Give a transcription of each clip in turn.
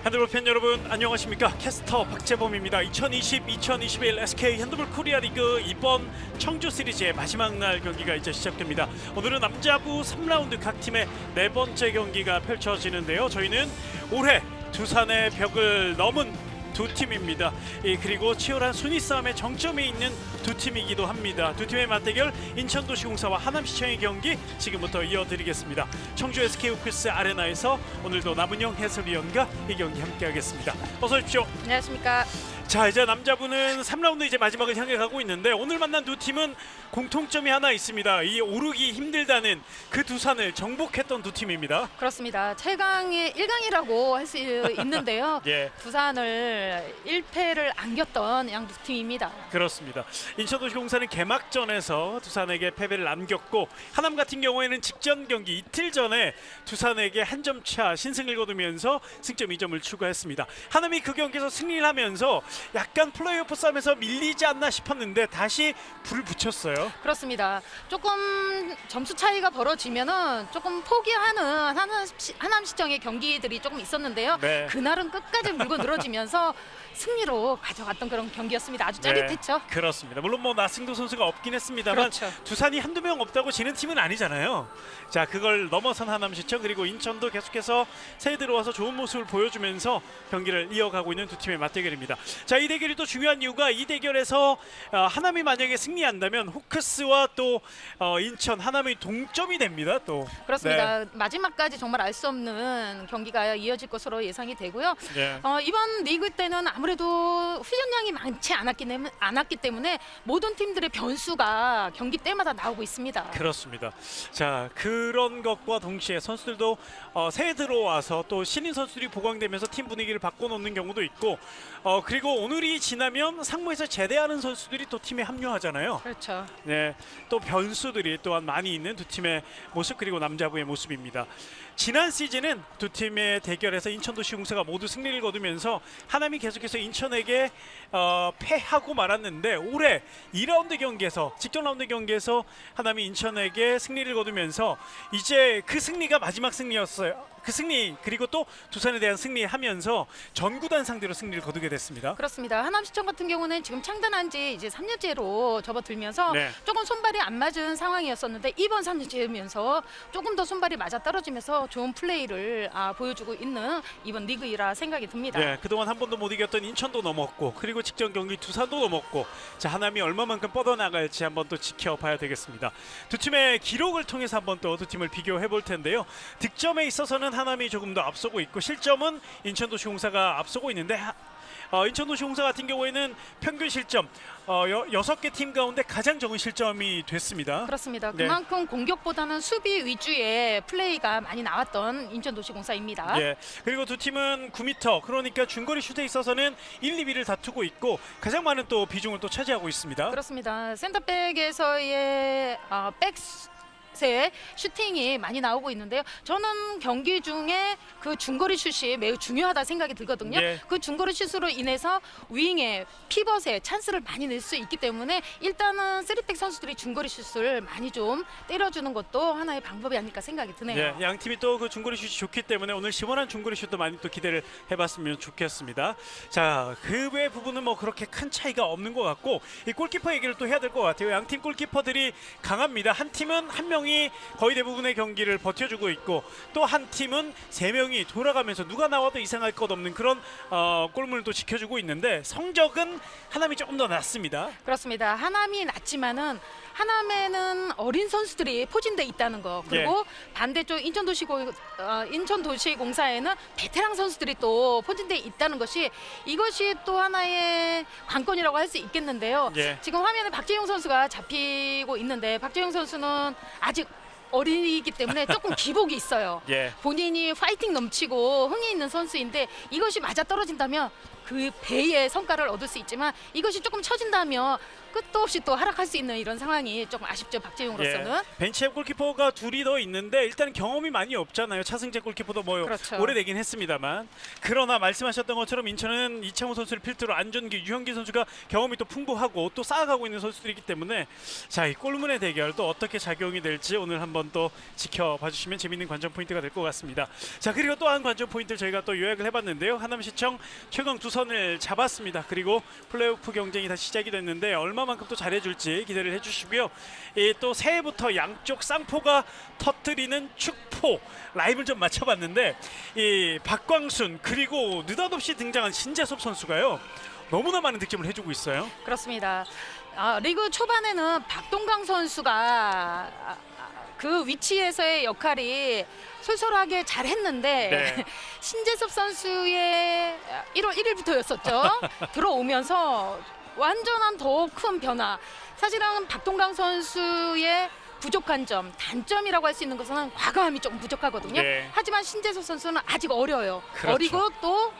핸드볼 팬 여러분 안녕하십니까? 캐스터 박재범입니다. 2020-2021 SK 핸드볼 코리아 리그 이번 청주 시리즈의 마지막 날 경기가 이제 시작됩니다. 오늘은 남자부 3라운드 각 팀의 네 번째 경기가 펼쳐지는데요. 저희는 올해 두산의 벽을 넘은 두 팀입니다. 그리고 치열한 순위 싸움의 정점에 있는 두 팀이기도 합니다. 두 팀의 맞대결 인천도시공사와 하남시청의 경기 지금부터 이어드리겠습니다. 청주 SK호크스 아레나에서 오늘도 남은영 해설위원과 이 경기 함께하겠습니다. 어서 오십시오. 안녕하십니까. 자, 이제 남자부는 3라운드 이제 마지막을 향해 가고 있는데 오늘 만난 두 팀은 공통점이 하나 있습니다. 이 오르기 힘들다는 그 두산을 정복했던 두 팀입니다. 그렇습니다. 최강의 1강이라고 할 수 있는데요. 예. 두산을 1패를 안겼던 양 두 팀입니다. 그렇습니다. 인천도시공사는 개막전에서 두산에게 패배를 안겼고 하남 같은 경우에는 직전 경기 이틀 전에 두산에게 한 점 차 신승을 거두면서 승점 2점을 추가했습니다. 하남이 그 경기에서 승리를 하면서 약간 플레이오프 싸움에서 밀리지 않나 싶었는데 다시 불을 붙였어요. 그렇습니다. 조금 점수 차이가 벌어지면은 조금 포기하는 하남시청의 경기들이 조금 있었는데요. 네. 그날은 끝까지 물고 늘어지면서 승리로 가져갔던 그런 경기였습니다. 아주 짜릿했죠. 네, 그렇습니다. 물론 뭐 나승도 선수가 없긴 했습니다만 그렇죠. 두산이 한두 명 없다고 지는 팀은 아니잖아요. 자, 그걸 넘어선 하남시청 그리고 인천도 계속해서 새해 들어와서 좋은 모습을 보여주면서 경기를 이어가고 있는 두 팀의 맞대결입니다. 자, 이 대결이 또 중요한 이유가 이 대결에서 하남이 만약에 승리한다면 호크스와 또 인천, 하남이 동점이 됩니다. 또 그렇습니다. 네. 마지막까지 정말 알 수 없는 경기가 이어질 것으로 예상이 되고요. 네. 이번 리그 때는 아무래도 훈련량이 많지 않았기 때문에 모든 팀들의 변수가 경기 때마다 나오고 있습니다. 그렇습니다. 자, 그런 것과 동시에 선수들도 새해 들어와서 또 신인 선수들이 보강되면서 팀 분위기를 바꿔놓는 경우도 있고 그리고 오늘이 지나면 상무에서 제대하는 선수들이 또 팀에 합류하잖아요. 그렇죠. 네, 또 변수들이 또한 많이 있는 두 팀의 모습 그리고 남자부의 모습입니다. 지난 시즌은 두 팀의 대결에서 인천도시공사가 모두 승리를 거두면서 하남이 계속해서 인천에게 패하고 말았는데 올해 2라운드 경기에서 직전 라운드 경기에서 하남이 인천에게 승리를 거두면서 이제 그 승리가 마지막 승리였어요. 그 승리 그리고 또 두산에 대한 승리하면서 전구단 상대로 승리를 거두게 됐습니다. 그렇습니다. 하남시청 같은 경우는 지금 창단한 지 이제 3년째로 접어들면서 네. 조금 손발이 안 맞은 상황이었었는데 이번 3년째면서 조금 더 손발이 맞아 떨어지면서 좋은 플레이를 보여주고 있는 이번 리그이라 생각이 듭니다. 네, 그동안 한 번도 못 이겼던 인천도 넘었고 그리고 직전 경기 두산도 넘었고 자, 하남이 얼마만큼 뻗어나갈지 한번 또 지켜봐야 되겠습니다. 두 팀의 기록을 통해서 한번 또 두 팀을 비교해 볼 텐데요. 득점에 있어서는 하남이 조금 더 앞서고 있고 실점은 인천도시공사가 앞서고 있는데 인천도시공사 같은 경우에는 평균 실점 6개 팀 가운데 가장 적은 실점이 됐습니다. 그렇습니다. 네. 그만큼 공격보다는 수비 위주의 플레이가 많이 나왔던 인천도시공사입니다. 예. 그리고 두 팀은 9m 그러니까 중거리 슛에 있어서는 1, 2위를 다투고 있고 가장 많은 또 비중을 또 차지하고 있습니다. 그렇습니다. 센터백에서의 백스의 슈팅이 많이 나오고 있는데요. 저는 경기 중에 그 중거리 슛이 매우 중요하다 생각이 들거든요. 네. 그 중거리 슛으로 인해서 윙에 피벗에 찬스를 많이 낼 수 있기 때문에 일단은 3백 선수들이 중거리 슛을 많이 좀 때려주는 것도 하나의 방법이 아닐까 생각이 드네요. 예, 양 팀이 또 그 중거리 슛이 좋기 때문에 오늘 시원한 중거리 슛도 많이 또 기대를 해봤으면 좋겠습니다. 자, 그 외 부분은 뭐 그렇게 큰 차이가 없는 것 같고 이 골키퍼 얘기를 또 해야 될 것 같아요. 양 팀 골키퍼들이 강합니다. 한 팀은 한 명이 거의 대부분의 경기를 버텨주고 있고 또 한 팀은 3명이 돌아가면서 누가 나와도 이상할 것 없는 그런 골문을 또 지켜주고 있는데 성적은 하남이 조금 더 낫습니다. 그렇습니다. 하남이 낮지만은 하남에는 어린 선수들이 포진돼 있다는 거 그리고 반대쪽 인천도시공사에는 베테랑 선수들이 또 포진돼 있다는 것이 이것이 또 하나의 관건이라고 할 수 있겠는데요. 예. 지금 화면에 박재용 선수가 잡히고 있는데 박재용 선수는 아직 어린이기 때문에 조금 기복이 있어요. 예. 본인이 파이팅 넘치고 흥이 있는 선수인데 이것이 맞아 떨어진다면 그 배의 성과를 얻을 수 있지만 이것이 조금 처진다면 끝도 없이 또 하락할 수 있는 이런 상황이 조금 아쉽죠, 박재용으로서는. 벤치에 골키퍼가 둘이 더 있는데 일단 경험이 많이 없잖아요. 차승재 골키퍼도 뭐 그렇죠. 오래되긴 했습니다만, 그러나 말씀하셨던 것처럼 인천은 이창호 선수를 필두로 안준기, 유현기 선수가 경험이 또 풍부하고 또 쌓아가고 있는 선수들이기 때문에 자, 이 골문의 대결 또 어떻게 작용이 될지 오늘 한번 또 지켜봐 주시면 재밌는 관전 포인트가 될 것 같습니다. 자, 그리고 또 한 관전 포인트 저희가 또 요약을 해봤는데요. 하남시청 최강 두 선을 잡았습니다. 그리고 플레이오프 경쟁이 다시 시작이 됐는데 얼마만큼 또 잘해줄지 기대를 해주시고요. 또 새해부터 양쪽 쌍포가 터뜨리는 축포 라임을 좀 맞춰봤는데, 이 박광순 그리고 느닷없이 등장한 신재섭 선수가요, 너무나 많은 득점을 해주고 있어요. 그렇습니다. 리그 초반에는 박동강 선수가 그 위치에서의 역할이 솔솔하게 잘했는데 네. 신재섭 선수의 1월 1일부터였었죠. 들어오면서 완전한 더 큰 변화. 사실은 박동강 선수의 부족한 점, 단점이라고 할 수 있는 것은 과감함이 조금 부족하거든요. 네. 하지만 신재섭 선수는 아직 어려요. 그렇죠. 어리고 또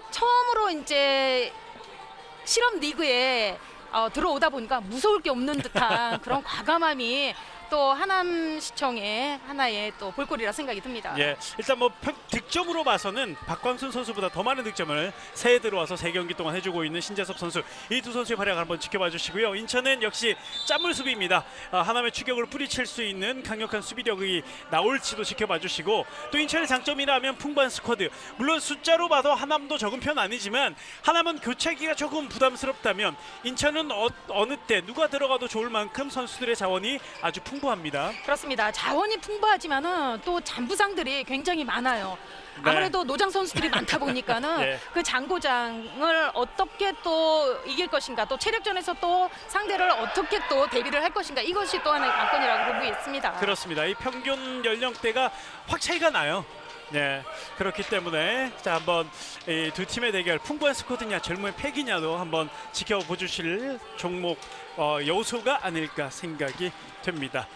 처음으로 이제 실업 리그에 들어오다 보니까 무서울 게 없는 듯한 그런 과감함이 또 하남시청의 하나의 또 볼거리라 생각이 듭니다. 예, 일단 뭐 득점으로 봐서는 박광순 선수보다 더 많은 득점을 새해 들어와서 3경기 동안 해주고 있는 신재섭 선수, 이 두 선수의 활약을 한번 지켜봐 주시고요. 인천은 역시 짠물 수비입니다. 하남의 추격을 뿌리칠 수 있는 강력한 수비력이 나올지도 지켜봐 주시고, 또 인천의 장점이라면 풍부한 스쿼드, 물론 숫자로 봐도 하남도 적은 편 아니지만 하남은 교체기가 조금 부담스럽다면 인천은 어느 때 누가 들어가도 좋을 만큼 선수들의 자원이 아주 풍부합니다. 그렇습니다. 자원이 풍부하지만은 또 잔부상들이 굉장히 많아요. 네. 아무래도 노장 선수들이 많다 보니까는 네. 그 장고장을 어떻게 또 이길 것인가, 또 체력전에서 또 상대를 어떻게 또 대비를 할 것인가, 이것이 또 하나의 관건이라고 보고 있습니다. 그렇습니다. 이 평균 연령대가 확 차이가 나요. 네, 그렇기 때문에 자, 한번 이 두 팀의 대결, 풍부한 스쿼드냐 젊은 패기냐도 한번 지켜보주실 종목 요소가 아닐까 생각이 됩니다.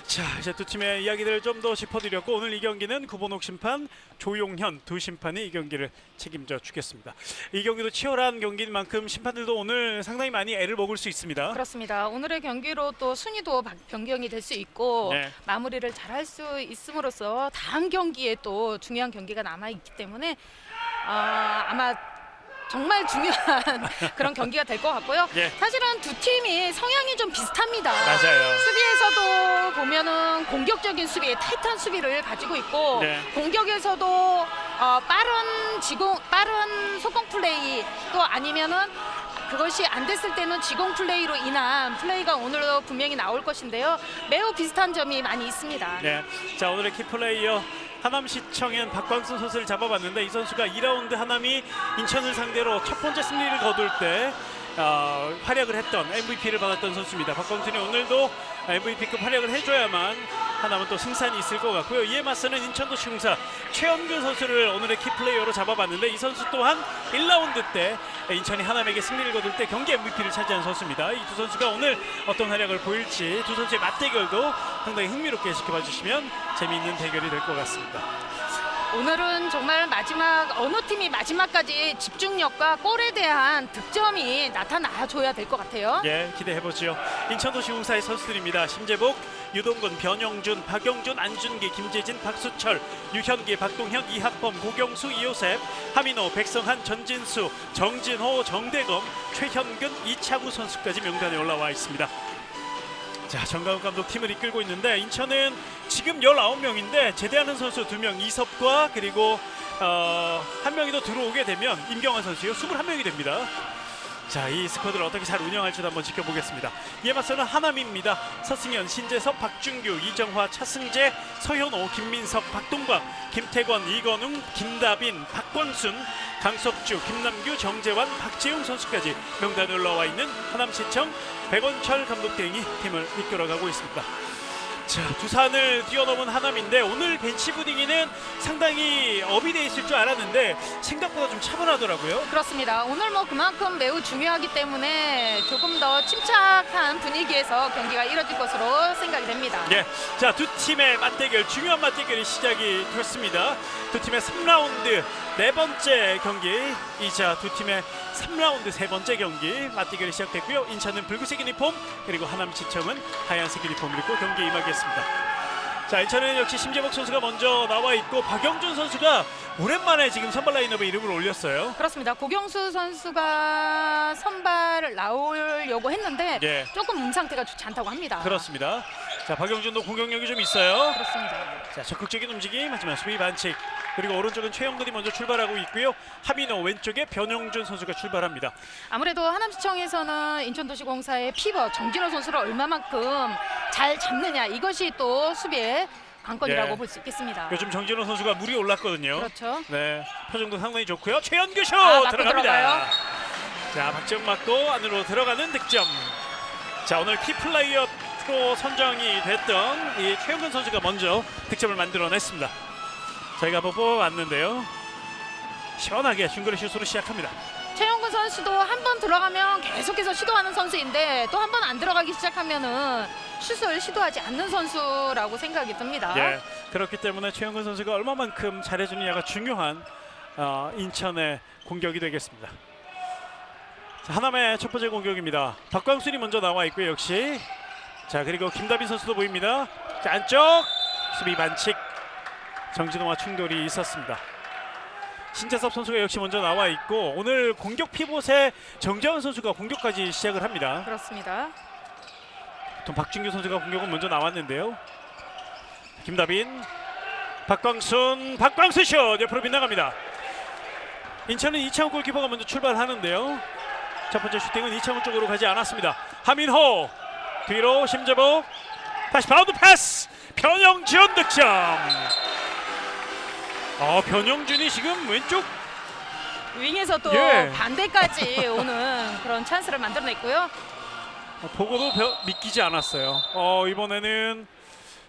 자, 이제 두 팀의 이야기들을 좀 더 짚어드렸고, 오늘 이 경기는 구본옥 심판, 조용현 두 심판이 이 경기를 책임져 주겠습니다. 이 경기도 치열한 경기인 만큼 심판들도 오늘 상당히 많이 애를 먹을 수 있습니다. 그렇습니다. 오늘의 경기로 또 순위도 변경이 될 수 있고 네. 마무리를 잘할 수 있음으로써 다음 경기에 또 중요한 경기가 남아 있기 때문에 아마 정말 중요한 그런 경기가 될 것 같고요. 예. 사실은 두 팀이 성향이 좀 비슷합니다. 맞아요. 수비에서도 보면은 공격적인 수비, 타이트한 수비를 가지고 있고, 네. 공격에서도 빠른 속공 플레이, 또 아니면은 그것이 안 됐을 때는 지공 플레이로 인한 플레이가 오늘도 분명히 나올 것인데요. 매우 비슷한 점이 많이 있습니다. 네, 자, 오늘의 키플레이어 하남시청엔 박광순 선수를 잡아봤는데, 이 선수가 2라운드 하남이 인천을 상대로 첫 번째 승리를 거둘 때 활약을 했던 MVP를 받았던 선수입니다. 박광순이 오늘도 MVP급 활약을 해줘야만 하남은 또 승산이 있을 것 같고요. 이에 맞서는 인천도시공사 최원균 선수를 오늘의 키플레이어로 잡아봤는데, 이 선수 또한 1라운드 때 인천이 하남에게 승리를 거둘 때 경기 MVP를 차지한 선수입니다. 이 두 선수가 오늘 어떤 활약을 보일지, 두 선수의 맞대결도 상당히 흥미롭게 지켜봐 주시면 재미있는 대결이 될 것 같습니다. 오늘은 정말 어느 팀이 마지막까지 집중력과 골에 대한 득점이 나타나줘야 될 것 같아요. 예, 기대해보죠. 인천도시공사의 선수들입니다. 심재복, 유동근, 변영준, 박영준, 안준기, 김재진, 박수철, 유현기, 박동현, 이학범, 고경수, 이요셉, 하민호, 백성한, 전진수, 정진호, 정대검, 최현근, 이창우 선수까지 명단에 올라와 있습니다. 자, 정강욱 감독 팀을 이끌고 있는데, 인천은 지금 19명인데 제대하는 선수 2명, 이섭과 그리고 한 명이 더 들어오게 되면 임경환 선수요, 21명이 됩니다. 자, 이 스쿼드를 어떻게 잘 운영할지도 한번 지켜보겠습니다. 이에 맞서는 하남입니다. 서승현, 신재섭, 박준규, 이정화, 차승재, 서현호, 김민석, 박동광, 김태권, 이건웅, 김다빈, 박광순, 강석주, 김남규, 정재환, 박재용 선수까지 명단에 올라와 있는 하남시청 백원철 감독 대행이 팀을 이끌어가고 있습니다. 자, 두산을 뛰어넘은 하남인데 오늘 벤치 분위기는 상당히 업이 돼 있을 줄 알았는데 생각보다 좀 차분하더라고요. 그렇습니다. 오늘 뭐 그만큼 매우 중요하기 때문에 조금 더 침착한 분위기에서 경기가 이뤄질 것으로 생각이 됩니다. 예, 자, 두 팀의 맞대결, 중요한 맞대결이 시작이 됐습니다. 두 팀의 3라운드 네 번째 경기이자 두 팀의 3라운드 세 번째 경기 맞대결이 시작됐고요. 인천은 붉은색 유니폼, 그리고 하남시청은 하얀색 유니폼을 입고 경기에 임하겠습니다. 자, 인천은 역시 심재복 선수가 먼저 나와 있고 박영준 선수가 오랜만에 지금 선발 라인업에 이름을 올렸어요. 그렇습니다. 고경수 선수가 선발 나오려고 했는데 예. 조금 몸 상태가 좋지 않다고 합니다. 그렇습니다. 자, 박영준도 공격력이 좀 있어요. 그렇습니다. 자, 적극적인 움직임, 하지만 수비 반칙. 그리고 오른쪽은 최영근이 먼저 출발하고 있고요. 하민호, 왼쪽에 변영준 선수가 출발합니다. 아무래도 하남시청에서는 인천도시공사의 피버 정진호 선수를 얼마만큼 잘 잡느냐, 이것이 또 수비의 관건이라고 예. 볼 수 있겠습니다. 요즘 정진호 선수가 물이 올랐거든요. 그렇죠. 네, 표정도 상당히 좋고요. 최현규 슛 맞고 들어갑니다. 들어가요. 자, 박지영 맞고 안으로 들어가는 득점. 자, 오늘 키플레이어로 선정이 됐던 이 최영근 선수가 먼저 득점을 만들어냈습니다. 저희가 한번 뽑아봤는데요. 시원하게 중거리 슛으로 시작합니다. 최영근 선수도 한 번 들어가면 계속해서 시도하는 선수인데 또 한 번 안 들어가기 시작하면은 슛을 시도하지 않는 선수라고 생각이 듭니다. 예, 그렇기 때문에 최영근 선수가 얼마만큼 잘해주느냐가 중요한 인천의 공격이 되겠습니다. 자, 하남의 첫 번째 공격입니다. 박광순이 먼저 나와 있고요. 역시. 자, 그리고 김다빈 선수도 보입니다. 자, 안쪽 수비 반칙. 정진호와 충돌이 있었습니다. 신재섭 선수가 역시 먼저 나와 있고 오늘 공격 피봇에 정재원 선수가 공격까지 시작을 합니다. 그렇습니다. 보통 박준규 선수가 공격은 먼저 나왔는데요. 김다빈, 박광순 슛 옆으로 빗나갑니다. 인천은 이창훈 골키퍼가 먼저 출발하는데요. 첫 번째 슈팅은 이창훈 쪽으로 가지 않았습니다. 하민호 뒤로 심재복, 다시 바운드 패스, 변영준 득점. 변영준이 지금 왼쪽 윙에서 또 예. 반대까지 오는 그런 찬스를 만들어냈고요. 보고도 믿기지 않았어요. 이번에는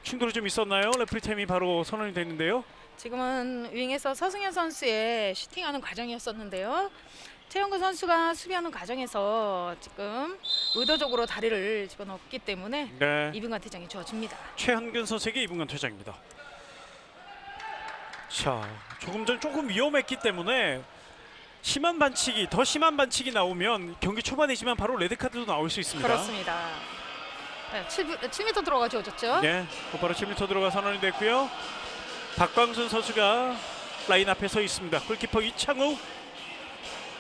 충돌이 좀 있었나요? 레프리 타임이 바로 선언이 됐는데요. 지금은 윙에서 서승현 선수의 슈팅하는 과정이었었는데요. 최영근 선수가 수비하는 과정에서 지금 의도적으로 다리를 집어넣었기 때문에 네, 2분간 퇴장이 주어집니다. 최한근 선수에게 2분간 퇴장입니다. 자, 조금 전 조금 위험했기 때문에 더 심한 반칙이 나오면 경기 초반이지만 바로 레드카드도 나올 수 있습니다. 그렇습니다. 네, 7m 들어가 주어졌죠. 네, 곧바로 7m 들어가 선언이 됐고요. 박광순 선수가 라인 앞에 서 있습니다. 골키퍼 이창우,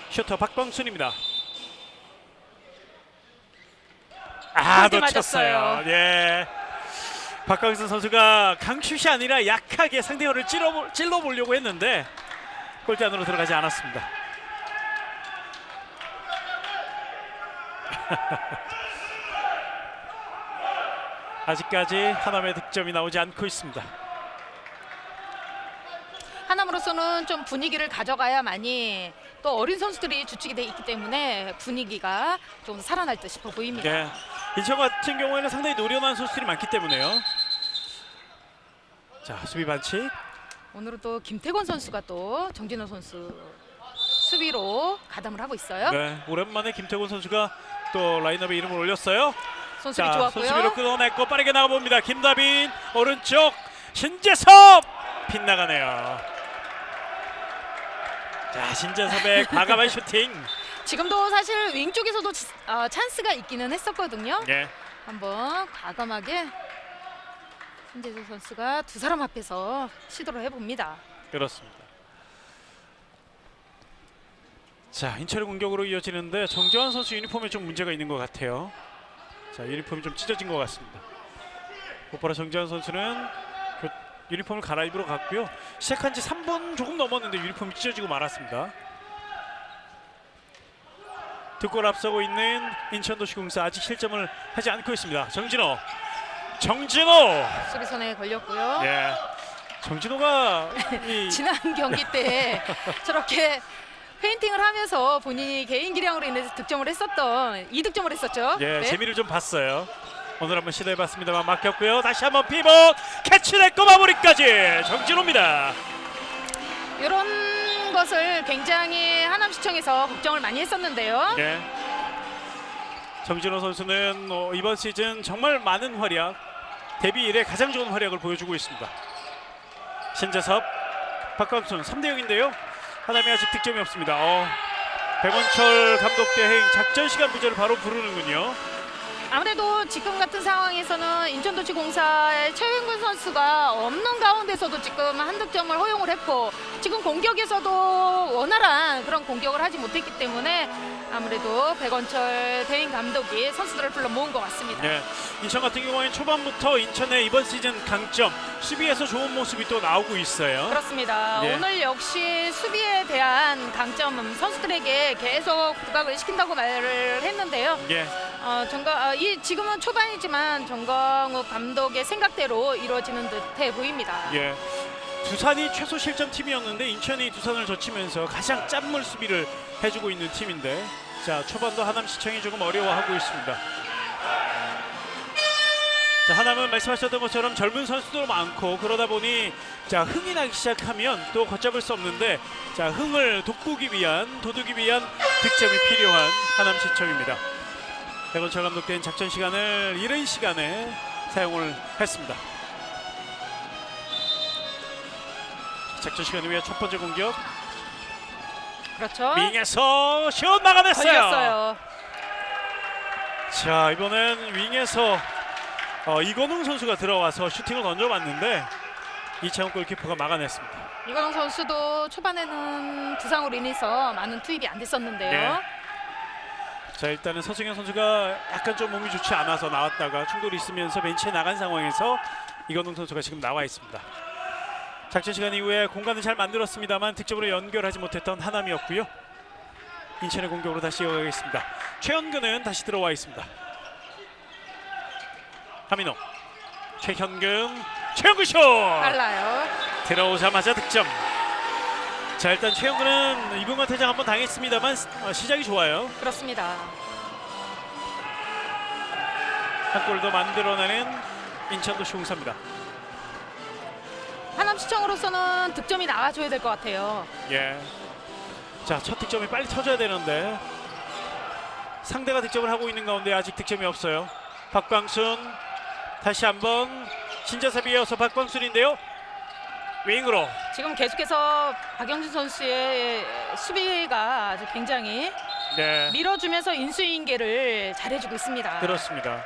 슈터 박광순입니다. 골대 놓쳤어요. 맞았어요. 예. 박광순 선수가 강슛이 아니라 약하게 상대방을 찔러보려고 했는데 골대 안으로 들어가지 않았습니다. 아직까지 하남의 득점이 나오지 않고 있습니다. 하남으로서는 좀 분위기를 가져가야만이 또 어린 선수들이 주축이 돼 있기 때문에 분위기가 좀 살아날 듯 싶어 보입니다. 네. 인천 같은 경우에는 상당히 노련한 선수들이 많기 때문에요. 자, 수비 반칙. 오늘은 또 김태권 선수가 또 정진호 선수 수비로 가담을 하고 있어요. 네, 오랜만에 김태곤 선수가 또 라인업에 이름을 올렸어요. 손수비 자, 좋았고요. 손수비로 끊어냈고 빠르게 나가봅니다. 김다빈 오른쪽, 신재섭 빗나가네요. 자, 신재섭의 과감한 슈팅. 지금도 사실 윙 쪽에서도 찬스가 있기는 했었거든요. 예. 한번 과감하게 신재섭 선수가 두 사람 앞에서 시도를 해봅니다. 그렇습니다. 자, 인천의 공격으로 이어지는데 정재환 선수 유니폼에 좀 문제가 있는 것 같아요. 자, 유니폼이 좀 찢어진 것 같습니다. 곧바로 정재환 선수는 유니폼을 갈아입으러 갔고요. 시작한 지 3분 조금 넘었는데 유니폼이 찢어지고 말았습니다. 두 골 앞서고 있는 인천도시공사 아직 실점을 하지 않고 있습니다. 정진호 수비선에 걸렸고요. 예, 정진호가 지난 경기 때 저렇게 페인팅을 하면서 본인이 개인 기량으로 인해서 득점을 했었던 2득점을 했었죠. 예, 네. 재미를 좀 봤어요. 오늘 한번 시도해봤습니다만 막혔고요. 다시 한번 피벗 캐치냈고 마무리까지 정진호입니다. 이런 것을 굉장히 하남시청에서 걱정을 많이 했었는데요. 네. 정진호 선수는 이번 시즌 정말 많은 활약, 데뷔 이래 가장 좋은 활약을 보여주고 있습니다. 신재섭, 박광순 3대0인데요. 하남이 아직 득점이 없습니다. 백원철 감독 대행 작전 시간 부재를 바로 부르는군요. 아무래도 지금 같은 상황에서는 인천도시공사의 최윤근 선수가 없는 가운데서도 지금 한 득점을 허용을 했고 지금 공격에서도 원활한 그런 공격을 하지 못했기 때문에 아무래도 백원철 대행 감독이 선수들을 불러 모은 것 같습니다. 네, 인천 같은 경우에는 초반부터 인천의 이번 시즌 강점 수비에서 좋은 모습이 또 나오고 있어요. 그렇습니다. 네. 오늘 역시 수비에 대한 강점 선수들에게 계속 부각을 시킨다고 말을 했는데요. 네. 지금은 초반이지만 정광욱 감독의 생각대로 이루어지는 듯해 보입니다. 예. 두산이 최소 실점 팀이었는데 인천이 두산을 젖히면서 가장 짠물 수비를 해주고 있는 팀인데 자 초반도 하남시청이 조금 어려워하고 있습니다. 자 하남은 말씀하셨던 것처럼 젊은 선수도 많고 그러다 보니 자 흥이 나기 시작하면 또 걷잡을 수 없는데 자 흥을 도두기 위한 득점이 필요한 하남시청입니다. 백원철 감독된 작전 시간을 이른 시간에 사용을 했습니다. 작전 시간 이후에 첫 번째 공격. 그렇죠. 윙에서 슛 막아냈어요. 걸렸어요. 자 이번엔 윙에서 이건웅 선수가 들어와서 슈팅을 던져봤는데 이창훈 골키퍼가 막아냈습니다. 이건웅 선수도 초반에는 부상으로 인해서 많은 투입이 안 됐었는데요. 네. 자 일단은 서승현 선수가 약간 좀 몸이 좋지 않아서 나왔다가 충돌이 있으면서 벤치에 나간 상황에서 이건웅 선수가 지금 나와 있습니다. 작전 시간 이후에 공간을 잘 만들었습니다만 득점으로 연결하지 못했던 하남이었고요. 인천의 공격으로 다시 이어가겠습니다. 최현근은 다시 들어와 있습니다. 하민호, 최현근 슛! 빨라요. 들어오자마자 득점. 자 일단 최영근은 이분과 퇴장 한번 당했습니다만 시작이 좋아요. 그렇습니다. 한 골도 만들어내는 인천도시공사입니다. 하남시청으로서는 득점이 나와줘야 될 것 같아요. 예. 자 첫 득점이 빨리 터져야 되는데 상대가 득점을 하고 있는 가운데 아직 득점이 없어요. 박광순 다시 한번 신재섭이 이어서 박광순인데요. 윙으로 지금 계속해서 박영준 선수의 수비가 아주 굉장히 네 밀어주면서 인수인계를 잘해주고 있습니다. 그렇습니다.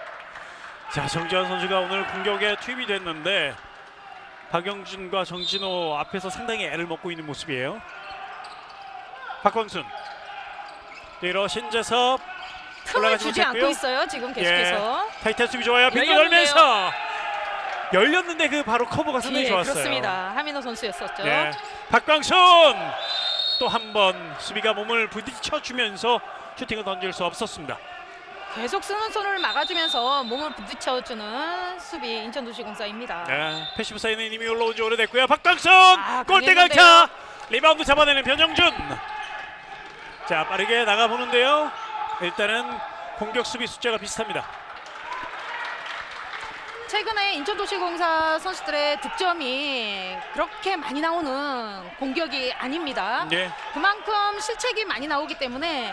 자 정지환 선수가 오늘 공격에 투입이 됐는데 박영준과 정진호 앞에서 상당히 애를 먹고 있는 모습이에요. 박광순 뒤로 신재섭 틈을 올라가지 주지 못했고요. 않고 있어요. 지금 계속해서. 타이탄 수비 좋아요. 빈도 열렸는데요. 열면서 열렸는데 그 바로 커버가 상당히 좋았어요. 그렇습니다. 하민호 선수였었죠. 네. 박광순 또 한 번 수비가 몸을 부딪혀주면서 슈팅을 던질 수 없었습니다. 계속 쓰는 손을 막아주면서 몸을 부딪혀주는 수비 인천도시공사입니다. 네. 패시브 사인은 이미 올라온 지 오래됐고요. 박광순 골대 강했는데요. 강타 리바운드 잡아내는 변영준. 자 빠르게 나가보는데요. 일단은 공격 수비 숫자가 비슷합니다. 최근에 인천도시공사 선수들의 득점이 그렇게 많이 나오는 공격이 아닙니다. 네. 그만큼 실책이 많이 나오기 때문에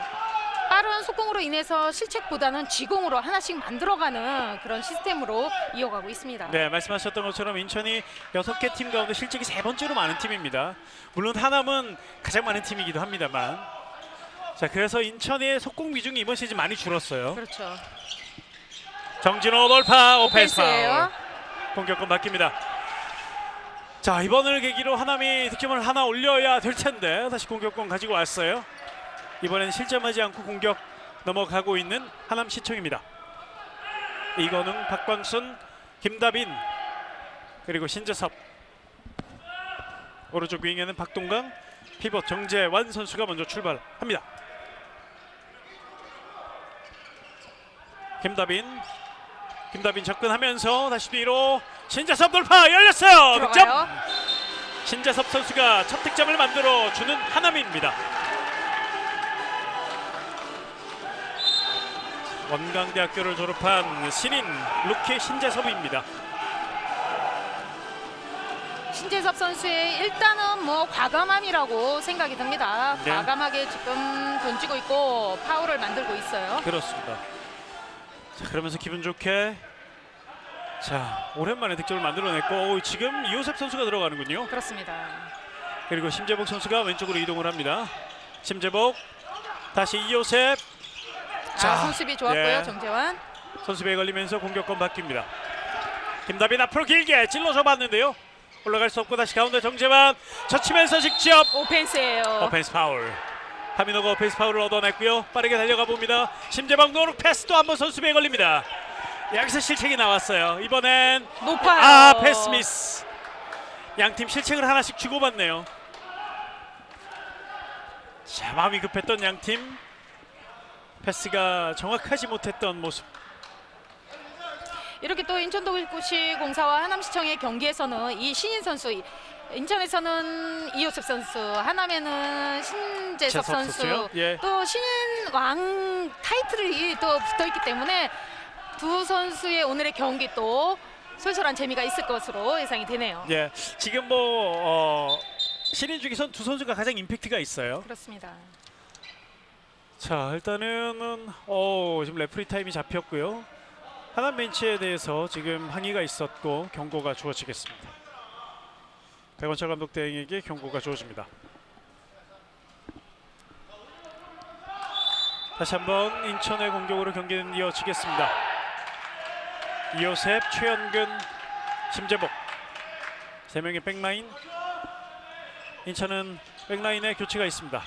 빠른 속공으로 인해서 실책보다는 쥐공으로 하나씩 만들어가는 그런 시스템으로 이어가고 있습니다. 네, 말씀하셨던 것처럼 인천이 6개 팀 가운데 실책이 3번째로 많은 팀입니다. 물론 하남은 가장 많은 팀이기도 합니다만 자 그래서 인천의 속공 비중이 이번 시즌 많이 줄었어요. 그렇죠. 정진호 돌파 오펜스 파울. 오펜스예요. 공격권 바뀝니다. 자 이번을 계기로 하남이 득점을 하나 올려야 될 텐데 다시 공격권 가지고 왔어요. 이번엔 실점하지 않고 공격 넘어가고 있는 하남시청입니다. 이건웅, 박광순, 김다빈 그리고 신재섭. 오른쪽 윙에는 박동강, 피벗 정재완 선수가 먼저 출발합니다. 김다빈 접근하면서 다시 뒤로 신재섭 돌파 열렸어요. 들어가요. 득점. 신재섭 선수가 첫 득점을 만들어 주는 하남입니다. 원광대학교를 졸업한 신인 루키 신재섭입니다. 신재섭 선수의 일단은 뭐 과감함이라고 생각이 듭니다. 네. 과감하게 지금 던지고 있고 파울을 만들고 있어요. 그렇습니다. 자, 그러면서 기분 좋게 자 오랜만에 득점을 만들어냈고 지금 이호셉 선수가 들어가는군요. 그렇습니다. 그리고 심재복 선수가 왼쪽으로 이동을 합니다. 심재복 다시 이호셉. 자, 선수비 좋았고요. 예. 정재환. 선수비에 걸리면서 공격권 바뀝니다. 김다빈 앞으로 길게 찔러서 봤는데요. 올라갈 수 없고 다시 가운데 정재환 젖히면서 직접 오펜스예요. 오펜스 파울. 하민호가 오펜스 파울을 얻어냈고요. 빠르게 달려가 봅니다. 심재복 노루 패스도 한번 선수비에 걸립니다. 여기서 실책이 나왔어요. 이번엔 높아요. 패스 미스. 양팀 실책을 하나씩 주고받네요. 자, 마음이 급했던 양팀 패스가 정확하지 못했던 모습. 이렇게 또 인천도시공사와 하남시청의 경기에서는 이 신인 선수, 인천에서는 이호셉 선수, 하남에는 신재섭 재섭 선수, 선수요? 예. 또 신인 왕 타이틀이 또 붙어있기 때문에 두 선수의 오늘의 경기 또 솔솔한 재미가 있을 것으로 예상이 되네요. 예, 지금 신인 중에선 두 선수가 가장 임팩트가 있어요. 그렇습니다. 자, 일단은 지금 레프리 타임이 잡혔고요. 하남 벤치에 대해서 지금 항의가 있었고 경고가 주어지겠습니다. 백원철 감독 대행에게 경고가 주어집니다. 다시 한번 인천의 공격으로 경기는 이어지겠습니다. 이호셉, 최현근, 심재복 세 명의 백라인. 인천은 백라인에 교체가 있습니다.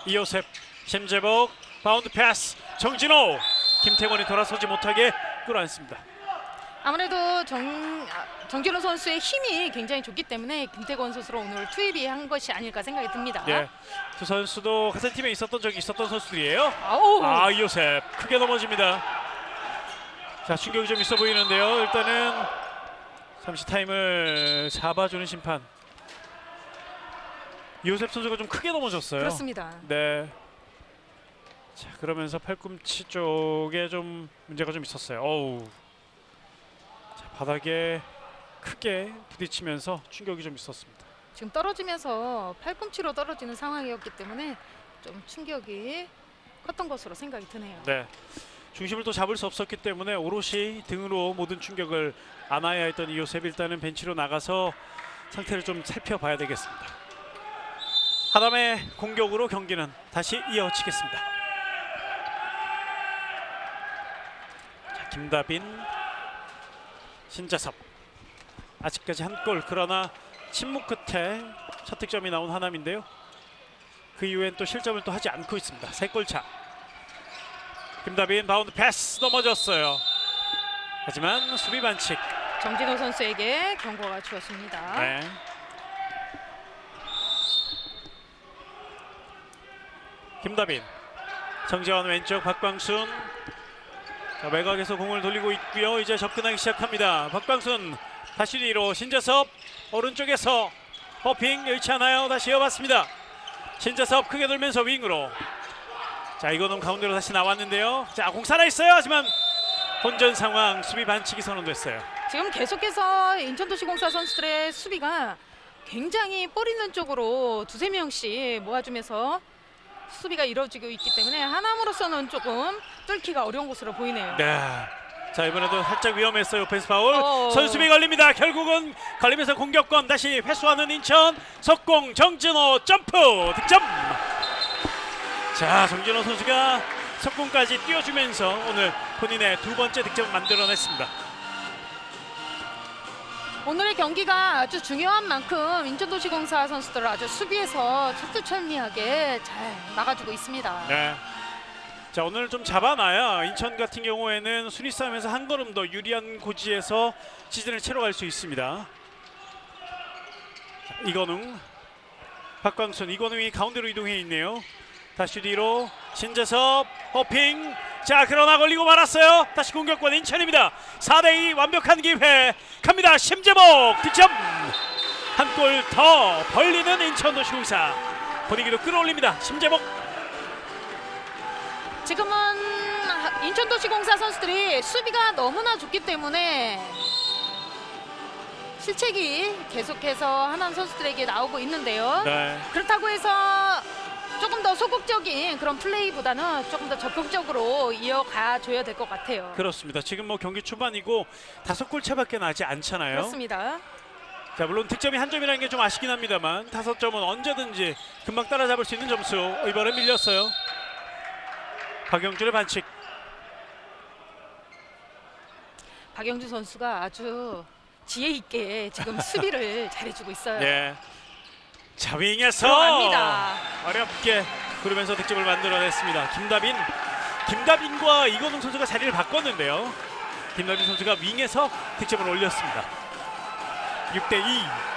이호셉, 심재복, 바운드 패스, 정진호, 김태권이 돌아서지 못하게 끌어안습니다. 아무래도 정진호 선수의 힘이 굉장히 좋기 때문에 김태권 선수로 오늘 투입이 한 것이 아닐까 생각이 듭니다. 예, 두 선수도 같은 팀에 있었던 적이 있었던 선수들이에요. 아우. 이호셉 크게 넘어집니다. 자, 충격이 좀 있어 보이는데요. 일단은 잠시 타임을 잡아주는 심판. 이호셉 선수가 좀 크게 넘어졌어요. 그렇습니다. 네. 자, 그러면서 팔꿈치 쪽에 좀 문제가 좀 있었어요. 자, 바닥에 크게 부딪히면서 충격이 좀 있었습니다. 지금 떨어지면서 팔꿈치로 떨어지는 상황이었기 때문에 좀 충격이 컸던 것으로 생각이 드네요. 네. 중심을 또 잡을 수 없었기 때문에 오롯이 등으로 모든 충격을 안아야 했던 이호셉. 일단은 벤치로 나가서 상태를 좀 살펴봐야 되겠습니다. 하남의 공격으로 경기는 다시 이어지겠습니다. 자, 김다빈, 신재섭 아직까지 한 골. 그러나 침묵 끝에 첫 득점이 나온 하남인데요. 그 이후엔 또 실점을 또 하지 않고 있습니다. 3골 차. 김다빈 바운드 패스 넘어졌어요. 하지만 수비 반칙. 정진호 선수에게 경고가 주어집니다. 네. 김다빈, 정재환 왼쪽, 박광순. 자, 외곽에서 공을 돌리고 있고요. 이제 접근하기 시작합니다. 박광순 다시 뒤로, 신재섭 오른쪽에서 허핑 여의치 않아요. 다시 이어봤습니다. 신재섭 크게 돌면서 윙으로. 자, 이거는 가운데로 다시 나왔는데요. 자, 공 살아있어요. 하지만 혼전 상황, 수비 반칙이 선언됐어요. 지금 계속해서 인천도시공사 선수들의 수비가 굉장히 볼 있는 쪽으로 두세 명씩 모아주면서 수비가 이루어지고 있기 때문에 하남으로서는 조금 뚫기가 어려운 것으로 보이네요. 네. 자, 이번에도 살짝 위험했어요. 오펜스 파울. 어. 선수비 걸립니다. 결국은 걸리면서 공격권 다시 회수하는 인천. 석공 정진호 점프 득점. 자, 정진호 선수가 석공까지 띄워주면서 오늘 본인의 두 번째 득점을 만들어냈습니다. 오늘의 경기가 아주 중요한 만큼 인천도시공사 선수들 아주 수비에서 철두철미하게 잘 막아주고 있습니다. 네. 자, 오늘 좀 잡아놔야 인천 같은 경우에는 순위 싸움에서 한 걸음 더 유리한 고지에서 시즌을 채워갈 수 있습니다. 자, 이건웅, 박광순, 이건웅이 가운데로 이동해 있네요. 다시 뒤로 신재섭, 허핑. 자, 그러나 걸리고 말았어요. 다시 공격권 인천입니다. 4대2 완벽한 기회 갑니다. 심재복 득점. 한 골 더 벌리는 인천도시공사. 분위기도 끌어올립니다. 심재복. 지금은 인천도시공사 선수들이 수비가 너무나 좋기 때문에 실책이 계속해서 하남 선수들에게 나오고 있는데요. 네. 그렇다고 해서 조금 더 소극적인 그런 플레이보다는 조금 더 적극적으로 이어가 줘야 될 것 같아요. 그렇습니다. 지금 뭐 경기 초반이고 5골 차밖에 나지 않잖아요. 그렇습니다. 자, 물론 득점이 한 점이라는 게 좀 아쉽긴 합니다만 5점은 언제든지 금방 따라잡을 수 있는 점수. 이번에 밀렸어요. 박영준의 반칙. 박영준 선수가 아주 지혜 있게 지금 수비를 잘해주고 있어요. 예. 자, 윙에서 들어갑니다. 어렵게 구르면서 득점을 만들어냈습니다. 김다빈과 이건웅 선수가 자리를 바꿨는데요. 김다빈 선수가 윙에서 득점을 올렸습니다. 6대2.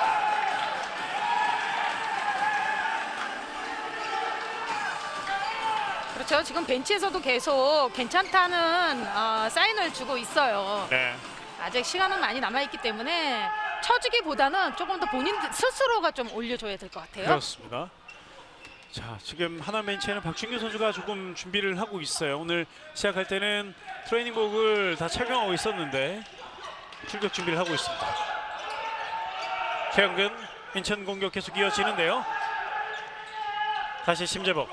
그렇죠. 지금 벤치에서도 계속 괜찮다는 사인을 주고 있어요. 네. 아직 시간은 많이 남아있기 때문에 쳐주기보다는 조금 더 본인 스스로가 좀 올려줘야 될 것 같아요. 그렇습니다. 자, 지금 하남 벤치에는 박준규 선수가 조금 준비를 하고 있어요. 오늘 시작할 때는 트레이닝복을 다 착용하고 있었는데 출격 준비를 하고 있습니다. 최영근, 인천 공격 계속 이어지는데요. 다시 심재복.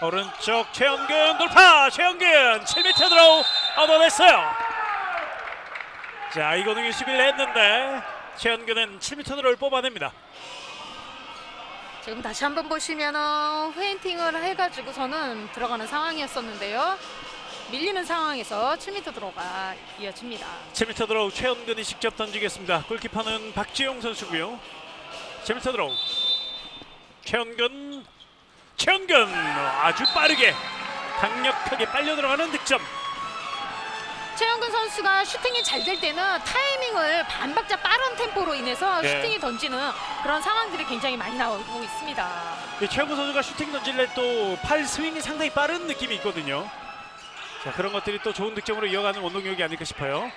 오른쪽 최영근 돌파. 최영근 7m 드로우 얻어냈어요. 자, 이건웅이 수비를 했는데 최영근은 7m 드로우를 뽑아냅니다. 지금 다시 한번 보시면은 페인팅을 해가지고서는 들어가는 상황이었었는데요. 밀리는 상황에서 7m 들어가 이어집니다. 7m 드로우 최원근이 직접 던지겠습니다. 골키퍼는 박지용 선수고요. 7m 드로우 최원근 아주 빠르게 강력하게 빨려 들어가는 득점. 최영근 선수가 슈팅이 잘 될 때는 타이밍을 반박자 빠른 템포로 인해서 네. 슈팅이 던지는 그런 상황들이 굉장히 많이 나오고 있습니다. 최원근 선수가 슈팅 던질 때 또 팔 스윙이 상당히 빠른 느낌이 있거든요. 자, 그런 것들이 또 좋은 득점으로 이어가는 원동력이 아닐까 싶어요.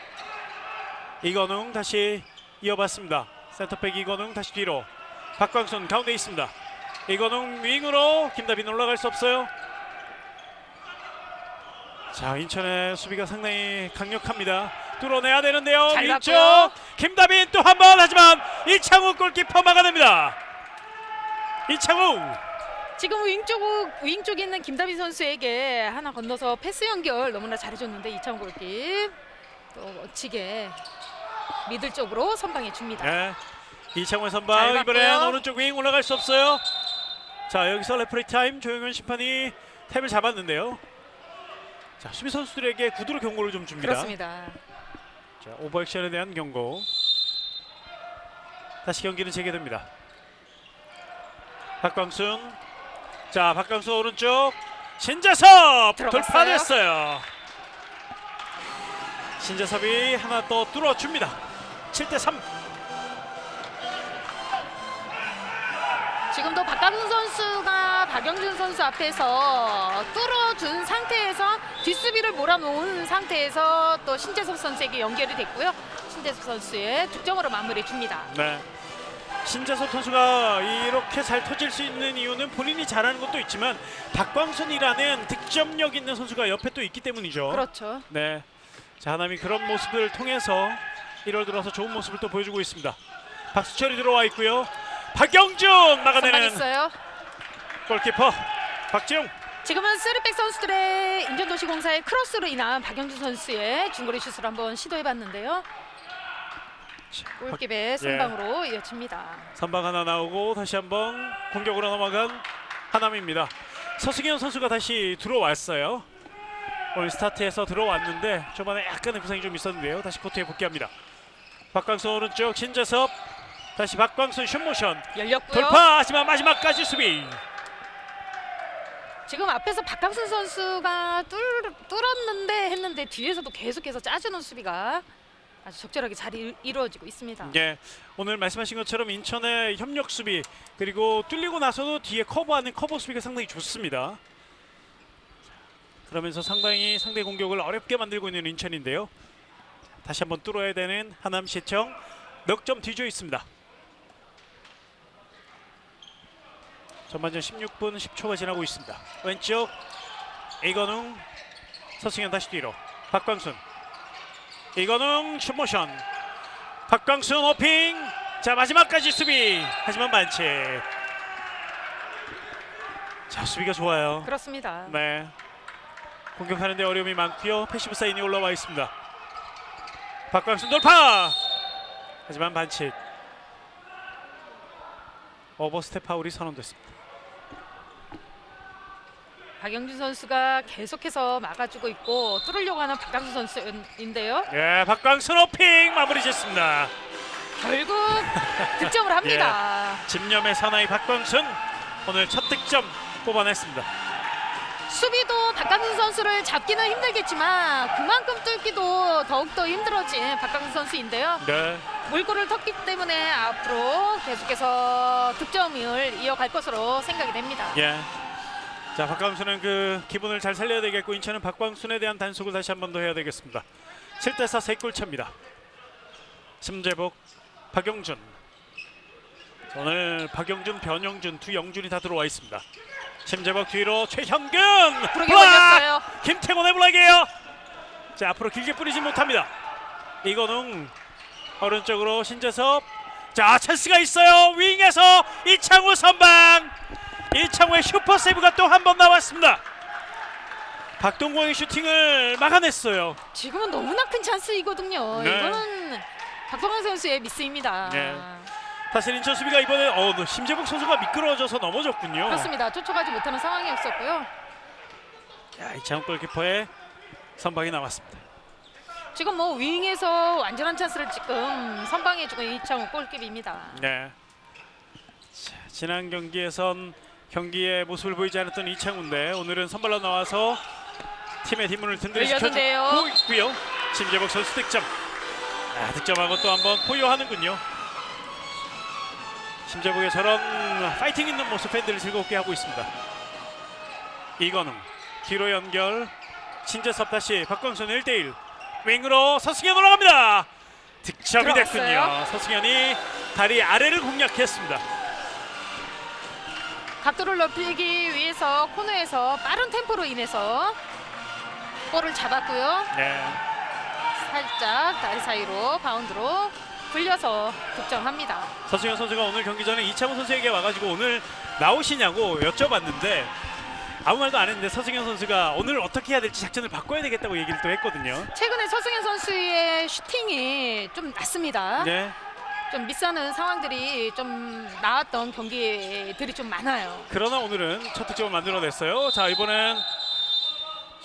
이건웅 다시 이어봤습니다. 센터백 이건웅 다시 뒤로. 박광순 가운데 있습니다. 이건웅 윙으로 김다빈 올라갈 수 없어요. 자, 인천의 수비가 상당히 강력합니다. 뚫어내야 되는데요. 잘 위쪽 봤고요. 김다빈 또 한 번. 하지만 이창우 골키퍼 막아냅니다. 이창우. 지금 윙 쪽에 있는 김다빈 선수에게 하나 건너서 패스 연결 너무나 잘해줬는데 이창호 골킵 또 멋지게 미들 쪽으로 선방해 줍니다. 네. 이창우의 잘 선방. 봤고요. 이번엔 오른쪽 윙 올라갈 수 없어요. 자, 여기서 레프리 타임. 조영현 심판이 탭을 잡았는데요. 자, 수비 선수들에게 구두로 경고를 좀 줍니다. 그렇습니다. 자, 오버액션에 대한 경고. 다시 경기는 재개됩니다. 박광순. 자, 박광순 오른쪽. 신재섭 들어갔어요. 돌파됐어요. 신재섭이 하나 또 뚫어줍니다. 7대3. 지금도 박강훈 선수가 박영준 선수 앞에서 뚫어준 상태에서 뒷수비를 몰아놓은 상태에서 또 신재섭 선수에게 연결이 됐고요. 신재섭 선수의 득점으로 마무리 줍니다. 네. 신재섭 선수가 이렇게 잘 터질 수 있는 이유는 본인이 잘하는 것도 있지만 박광순이라는 득점력 있는 선수가 옆에 또 있기 때문이죠. 그렇죠. 네. 자, 하남이 그런 모습을 통해서 1월 들어서 좋은 모습을 또 보여주고 있습니다. 박수철이 들어와 있고요. 박영준 막아내는 선방했어요. 골키퍼 박지용. 지금은 쓰리백 선수들의 인천도시공사의 크로스로 인한 박영준 선수의 중거리 슛을 한번 시도해봤는데요. 골킵의 선방으로 이어집니다. 선방 하나 나오고 다시 한번 공격으로 넘어간 하남입니다. 서승현 선수가 다시 들어왔어요. 오늘 스타트에서 들어왔는데 초반에 약간의 부상이 좀 있었는데요. 다시 코트에 복귀합니다. 박광순 오른쪽 신재섭. 다시 박광순 슛모션 열렸고요. 돌파하지만 마지막까지 수비. 지금 앞에서 박강순 선수가 뚫었는데 했는데 뒤에서도 계속해서 짜주는 수비가 아주 적절하게 잘 이루어지고 있습니다. 예, 오늘 말씀하신 것처럼 인천의 협력 수비 그리고 뚫리고 나서도 뒤에 커버하는 커버 수비가 상당히 좋습니다. 그러면서 상당히 상대 공격을 어렵게 만들고 있는 인천인데요. 다시 한번 뚫어야 되는 하남시청 넉 점 뒤져 있습니다. 전반전 16분 10초가 지나고 있습니다. 왼쪽 이건웅 서승현 다시 뒤로. 박광순. 이건웅 슛모션. 박광순 오핑. 자 마지막까지 수비. 하지만 반칙. 자 수비가 좋아요. 그렇습니다. 네. 공격하는데 어려움이 많고요. 패시브 사인이 올라와 있습니다. 박광순 돌파. 하지만 반칙. 오버스텝 파울이 선언됐습니다. 박영준 선수가 계속해서 막아주고 있고 뚫으려고 하는 박광수 선수인데요. 예, 박광순 오핑 마무리 짓습니다. 결국 득점을 합니다. 집념의 사나이 박광순 오늘 첫 득점 뽑아냈습니다. 수비도 박광수 선수를 잡기는 힘들겠지만 그만큼 뚫기도 더욱더 힘들어진 박광수 선수인데요. 네. 물꼬를 텄기 때문에 앞으로 계속해서 득점을 이어갈 것으로 생각이 됩니다. 예. 자, 박광순은 그 기분을 잘 살려야 되겠고 인천은 박광순에 대한 단속을 다시 한 번 더 해야 되겠습니다. 7대4 3골 차입니다. 심재복, 박영준. 오늘 박영준, 변영준 두 영준이 다 들어와 있습니다. 심재복 뒤로 최현근 부르게 걸렸어요. 김태곤의 블락이에요. 자 앞으로 길게 뿌리지 못합니다. 이건웅 오른쪽으로 신재섭. 자 찬스가 있어요. 윙에서 이창우 선방. 이창우의 슈퍼 세이브가 또 한 번 나왔습니다. 박동광의 슈팅을 막아냈어요. 지금은 너무나 큰 찬스이거든요. 네. 이거는 박동광 선수의 미스입니다. 네. 사실 인천 수비가 이번에 심재복 선수가 미끄러져서 넘어졌군요. 그렇습니다. 쫓아가지 못하는 상황이었었고요. 자, 이창우 골키퍼의 선방이 나왔습니다. 지금 뭐 윙에서 완전한 찬스를 지금 선방해주고 이창우 골키퍼입니다. 네. 자, 지난 경기에선 경기의 모습을 보이지 않았던 이창우인데 오늘은 선발로 나와서 팀의 뒷문을 든든히 열렸는데요. 지켜주고 있고요. 심재복 선수 득점. 득점하고 또 한번 포효하는군요. 심재복의 저런 파이팅 있는 모습 팬들을 즐겁게 하고 있습니다. 이건웅 뒤로 연결. 신재섭 다시 박광순 1대1 윙으로 서승현 올라갑니다. 득점이 들어갔어요. 됐군요. 서승현이 다리 아래를 공략했습니다. 각도를 높이기 위해서 코너에서 빠른 템포로 인해서 볼을 잡았고요. 네. 살짝 다리 사이로 바운드로 굴려서 득점합니다. 서승현 선수가 오늘 경기 전에 이창우 선수에게 와가지고 오늘 나오시냐고 여쭤봤는데 아무 말도 안 했는데 서승현 선수가 오늘 어떻게 해야 될지 작전을 바꿔야 되겠다고 얘기를 또 했거든요. 최근에 서승현 선수의 슈팅이 좀 낮습니다. 네. 좀 미스하는 상황들이 좀 나왔던 경기들이 좀 많아요. 그러나 오늘은 첫 득점을 만들어냈어요. 자 이번엔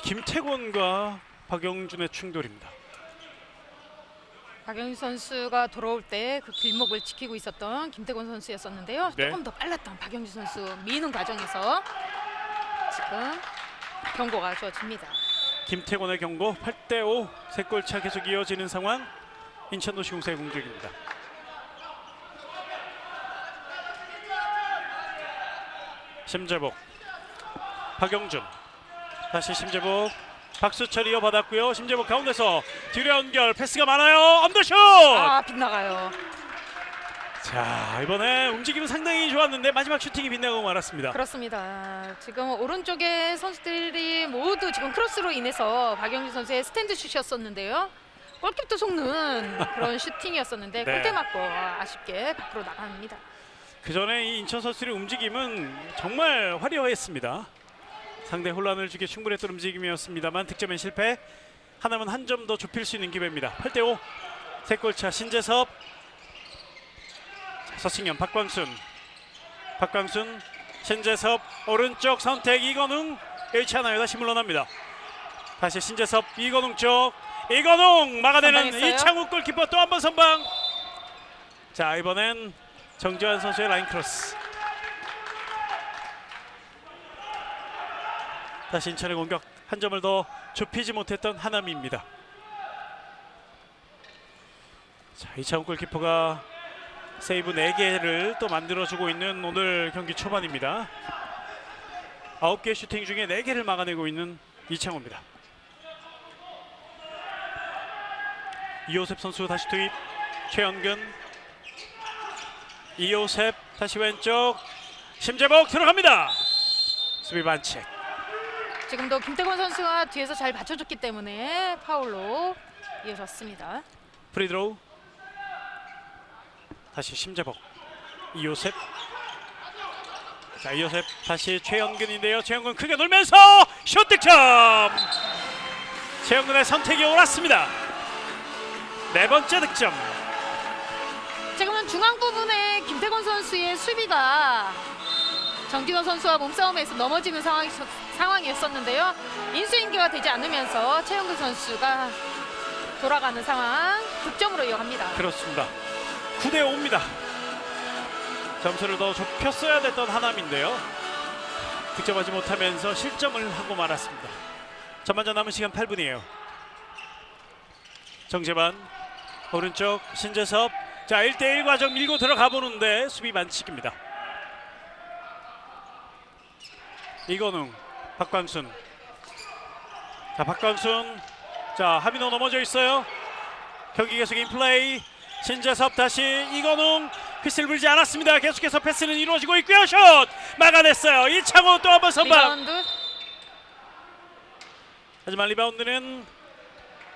김태곤과 박영준의 충돌입니다. 박영준 선수가 돌아올 때 그 길목을 지키고 있었던 김태곤 선수였었는데요. 네. 조금 더 빨랐던 박영준 선수 미는 과정에서 지금 경고가 주어집니다. 김태곤의 경고 8대5 3골차 계속 이어지는 상황. 인천도시공사의 공격입니다. 심재복 박영준 다시 심재복 박수철 이어받았고요. 심재복 가운데서 뒤로 연결 패스가 많아요. 언더슛. 빗나가요. 자 이번에 움직임은 상당히 좋았는데 마지막 슈팅이 빗나가고 말았습니다. 그렇습니다. 지금 오른쪽에 선수들이 모두 지금 크로스로 인해서 박영준 선수의 스탠드 슛이었었는데요. 골키퍼도 속는 그런 슈팅이었었는데 네. 골대 맞고 아쉽게 밖으로 나갑니다. 그 전에 이 인천 선수들의 움직임은 정말 화려했습니다. 상대 혼란을 주기 충분했던 움직임이었습니다만 득점엔 실패. 하나면 한 점 더 좁힐 수 있는 기회입니다. 8대5 3골차 신재섭. 서승현 박광순 신재섭 오른쪽 선택 이건웅 여의치 않아요. 다시 물러납니다. 다시 신재섭 이건웅 쪽 이건웅 막아내는 선방했어요. 이창우 골키퍼 또 한 번 선방. 자 이번엔 정지환 선수의 라인 크로스. 다시 인천의 공격 한 점을 더 좁히지 못했던 하남입니다. 자 이창우 골키퍼가 세이브 4개를 또 만들어주고 있는 오늘 경기 초반입니다. 9개 슈팅 중에 4개를 막아내고 있는 이창우입니다. 이호셉 선수 다시 투입. 최현근 이호셉 다시 왼쪽 심재복 들어갑니다. 수비 반칙. 지금도 김태권 선수가 뒤에서 잘 받쳐줬기 때문에 파울로 이어졌습니다. 프리드로우. 다시 심재복. 이요셉. 자, 이요셉 다시 최영근인데요. 최영근 크게 놀면서 슛 득점. 최영근의 선택이 옳았습니다. 네 번째 득점. 지금은 중앙 부분에 김태권 선수의 수비가 정진호 선수와 몸싸움에서 넘어지는 상황이었었는데요. 인수인계가 되지 않으면서 최영근 선수가 돌아가는 상황, 득점으로 이어갑니다. 그렇습니다. 9대 5입니다. 점수를 더 좁혔어야 됐던 하남인데요. 득점하지 못하면서 실점을 하고 말았습니다. 전반전 남은 시간 8분이에요. 정재반 오른쪽 신재섭. 자, 1대1 과정 밀고 들어가 보는데 수비 반칙입니다. 이건웅, 박광순. 자, 박광순. 자, 하민호 넘어져 있어요. 경기 계속 인플레이. 신재섭 다시 이건웅. 휘슬 불지 않았습니다. 계속해서 패스는 이루어지고 있고요. 슛 막아냈어요. 이창호 또 한 번 선방. 리바운드. 하지만 리바운드는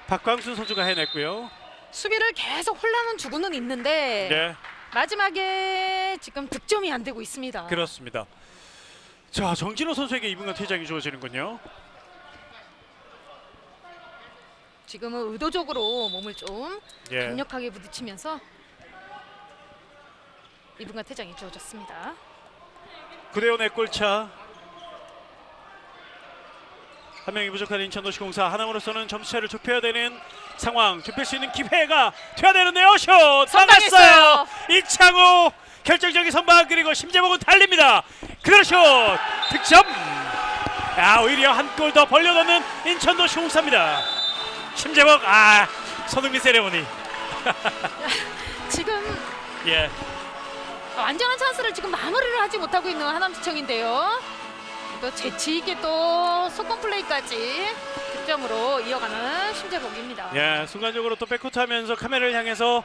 박광순 선수가 해냈고요. 수비를 계속 혼란은 주고는 있는데 네, 마지막에 지금 득점이 안 되고 있습니다. 그렇습니다. 자, 정진호 선수에게 2분간 퇴장이 주어지는군요. 지금은 의도적으로 몸을 좀 예. 강력하게 부딪히면서 2분간 퇴장이 주어졌습니다. 9대5 내골차. 한 명이 부족한 인천도시공사. 하남으로서는 점수차를 좁혀야 되는 상황. 좁힐 수 있는 기회가 돼야 되는데요. 슛 선방했어요. 나갔어요. 이창호 결정적인 선방. 그리고 심재복은 달립니다. 그대로 슛 득점. 야, 오히려 한 골 더 벌려놓는 인천도시공사입니다. 심재복 손흥민 세레모니. 지금 예. 완전한 찬스를 지금 마무리를 하지 못하고 있는 하남시청인데요. 또 재치 있게 또 속공 플레이까지 득점으로 이어가는 심재복입니다. 예, 순간적으로 또 백코트하면서 카메라를 향해서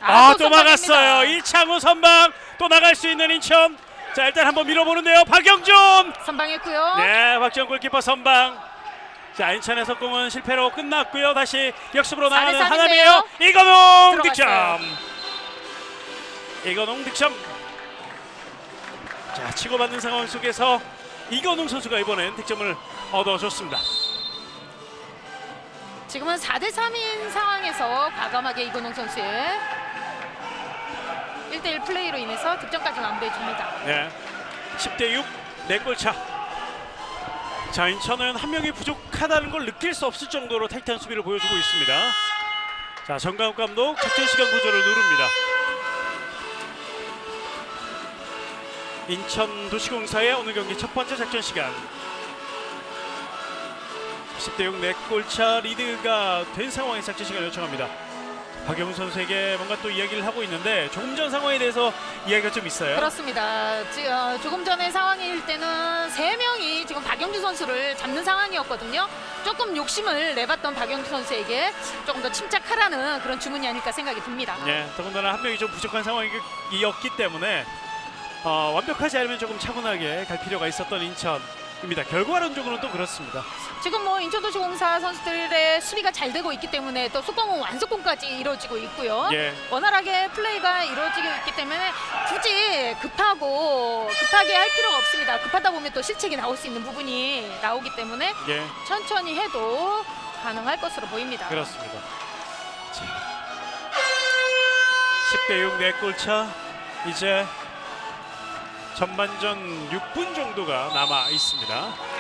또 또 막았어요. 이창호 선방. 또 나갈 수 있는 인천. 자, 일단 한번 밀어보는데요. 박영준. 선방했고요. 네, 박지원 골키퍼 선방. 자, 인천의 속공은 실패로 끝났고요. 다시 역습으로 나가는 4대3인데요. 하남이에요. 이건웅 들어갔어요. 득점. 이건웅 득점. 자, 치고받는 상황 속에서 이건웅 선수가 이번엔 득점을 얻어줬습니다. 지금은 4대3인 상황에서 과감하게 이건웅 선수의 1대1 플레이로 인해서 득점까지 마무리해 줍니다. 네, 10대6 4골차. 자, 인천은 한 명이 부족하다는 걸 느낄 수 없을 정도로 타이트한 수비를 보여주고 있습니다. 자, 정강욱 감독 작전 시간 보조를 누릅니다. 인천 도시공사의 오늘 경기 첫 번째 작전 시간. 10대6 4골차 리드가 된 상황에서 작전 시간 요청합니다. 박영훈 선수에게 뭔가 또 이야기를 하고 있는데 조금 전 상황에 대해서 이야기가 좀 있어요. 그렇습니다. 조금 전의 상황일 때는 3명이 지금 박영준 선수를 잡는 상황이었거든요. 조금 욕심을 내봤던 박영준 선수에게 조금 더 침착하라는 그런 주문이 아닐까 생각이 듭니다. 예, 더군다나 한 명이 좀 부족한 상황이었기 때문에 완벽하지 않으면 조금 차분하게 갈 필요가 있었던 인천입니다. 결과론적으로는 또 그렇습니다. 지금 뭐 인천도시공사 선수들의 수비가 잘 되고 있기 때문에 또 속공은 완속공까지 이루어지고 있고요. 예. 원활하게 플레이가 이루어지고 있기 때문에 굳이 급하게 할 필요가 없습니다. 급하다 보면 또 실책이 나올 수 있는 부분이 나오기 때문에 예, 천천히 해도 가능할 것으로 보입니다. 그렇습니다. 자, 10대6 4골차. 이제 전반전 6분 정도가 남아 있습니다.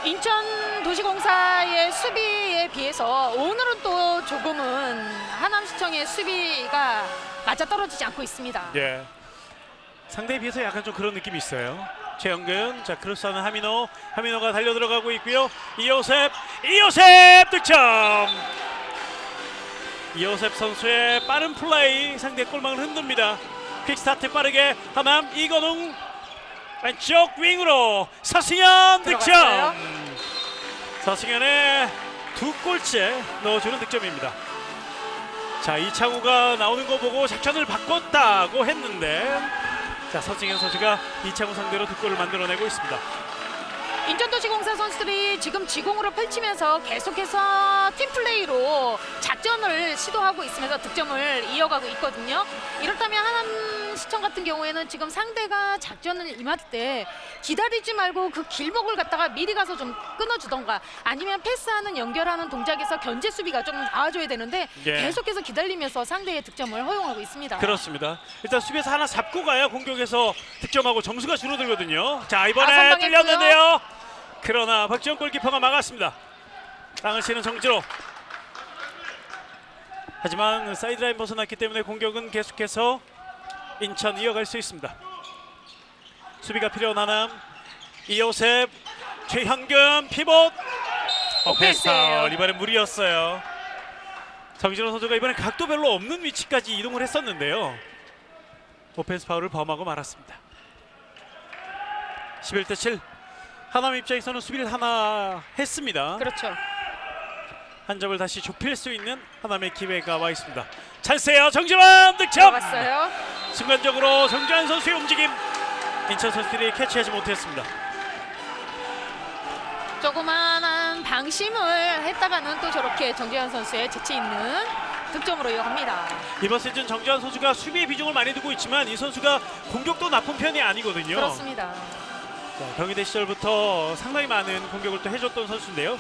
인천도시공사의 수비에 비해서 오늘은 또 조금은 하남시청의 수비가 맞아떨어지지 않고 있습니다. 예, 상대에 비해서 약간 좀 그런 느낌이 있어요. 최영근, 자, 크로스하는 하민호가 달려 들어가고 있고요. 이요셉 득점. 이요셉 선수의 빠른 플레이 상대 골망을 흔듭니다. 퀵스타트 빠르게 하남. 이건웅 왼쪽 윙으로 서승현 들어갔어요. 득점. 서승현의 2골째 넣어주는 득점입니다. 자, 이창우가 나오는 거 보고 작전을 바꿨다고 했는데, 자, 서승현 선수가 이창우 상대로 2골을 만들어내고 있습니다. 인천도시공사 선수들이 지금 지공으로 펼치면서 계속해서 팀플레이로 작전을 시도하고 있으면서 득점을 이어가고 있거든요. 이렇다면 하남시청 같은 경우에는 지금 상대가 작전을 임할 때 기다리지 말고 그 길목을 갖다가 미리 가서 좀 끊어주던가 아니면 패스하는 연결하는 동작에서 견제 수비가 좀 나와줘야 되는데 예. 계속해서 기다리면서 상대의 득점을 허용하고 있습니다. 그렇습니다. 일단 수비에서 하나 잡고 가야 공격에서 득점하고 점수가 줄어들거든요. 자, 이번에 선방했고요. 뚫렸는데요. 그러나 박지원 골키퍼가 막았습니다. 땅을 치는 정지로. 하지만 사이드라인 벗어났기 때문에 공격은 계속해서 인천 이어갈 수 있습니다. 수비가 필요한 하남. 이요셉, 최현금 피봇. 패스 파울. 이번엔 무리였어요. 정진호 선수가 이번엔 각도 별로 없는 위치까지 이동을 했었는데요. 오펜스 파울을 범하고 말았습니다. 11대7. 하남 입장에서는 수비를 하나 했습니다. 그렇죠. 한 점을 다시 좁힐 수 있는 하남의 기회가 와 있습니다. 찬스예요. 정지환 득점. 들어갔어요. 순간적으로 정지환 선수의 움직임. 인천 선수들이 캐치하지 못했습니다. 조그만한 방심을 했다가는 또 저렇게 정재환 선수의 재치 있는 득점으로 이어갑니다. 이번 시즌 정지환 선수가 수비에 비중을 많이 두고 있지만 이 선수가 공격도 나쁜 편이 아니거든요. 그렇습니다. 자, 경희대 시절부터 상당히 많은 공격을 또 해줬던 선수인데요.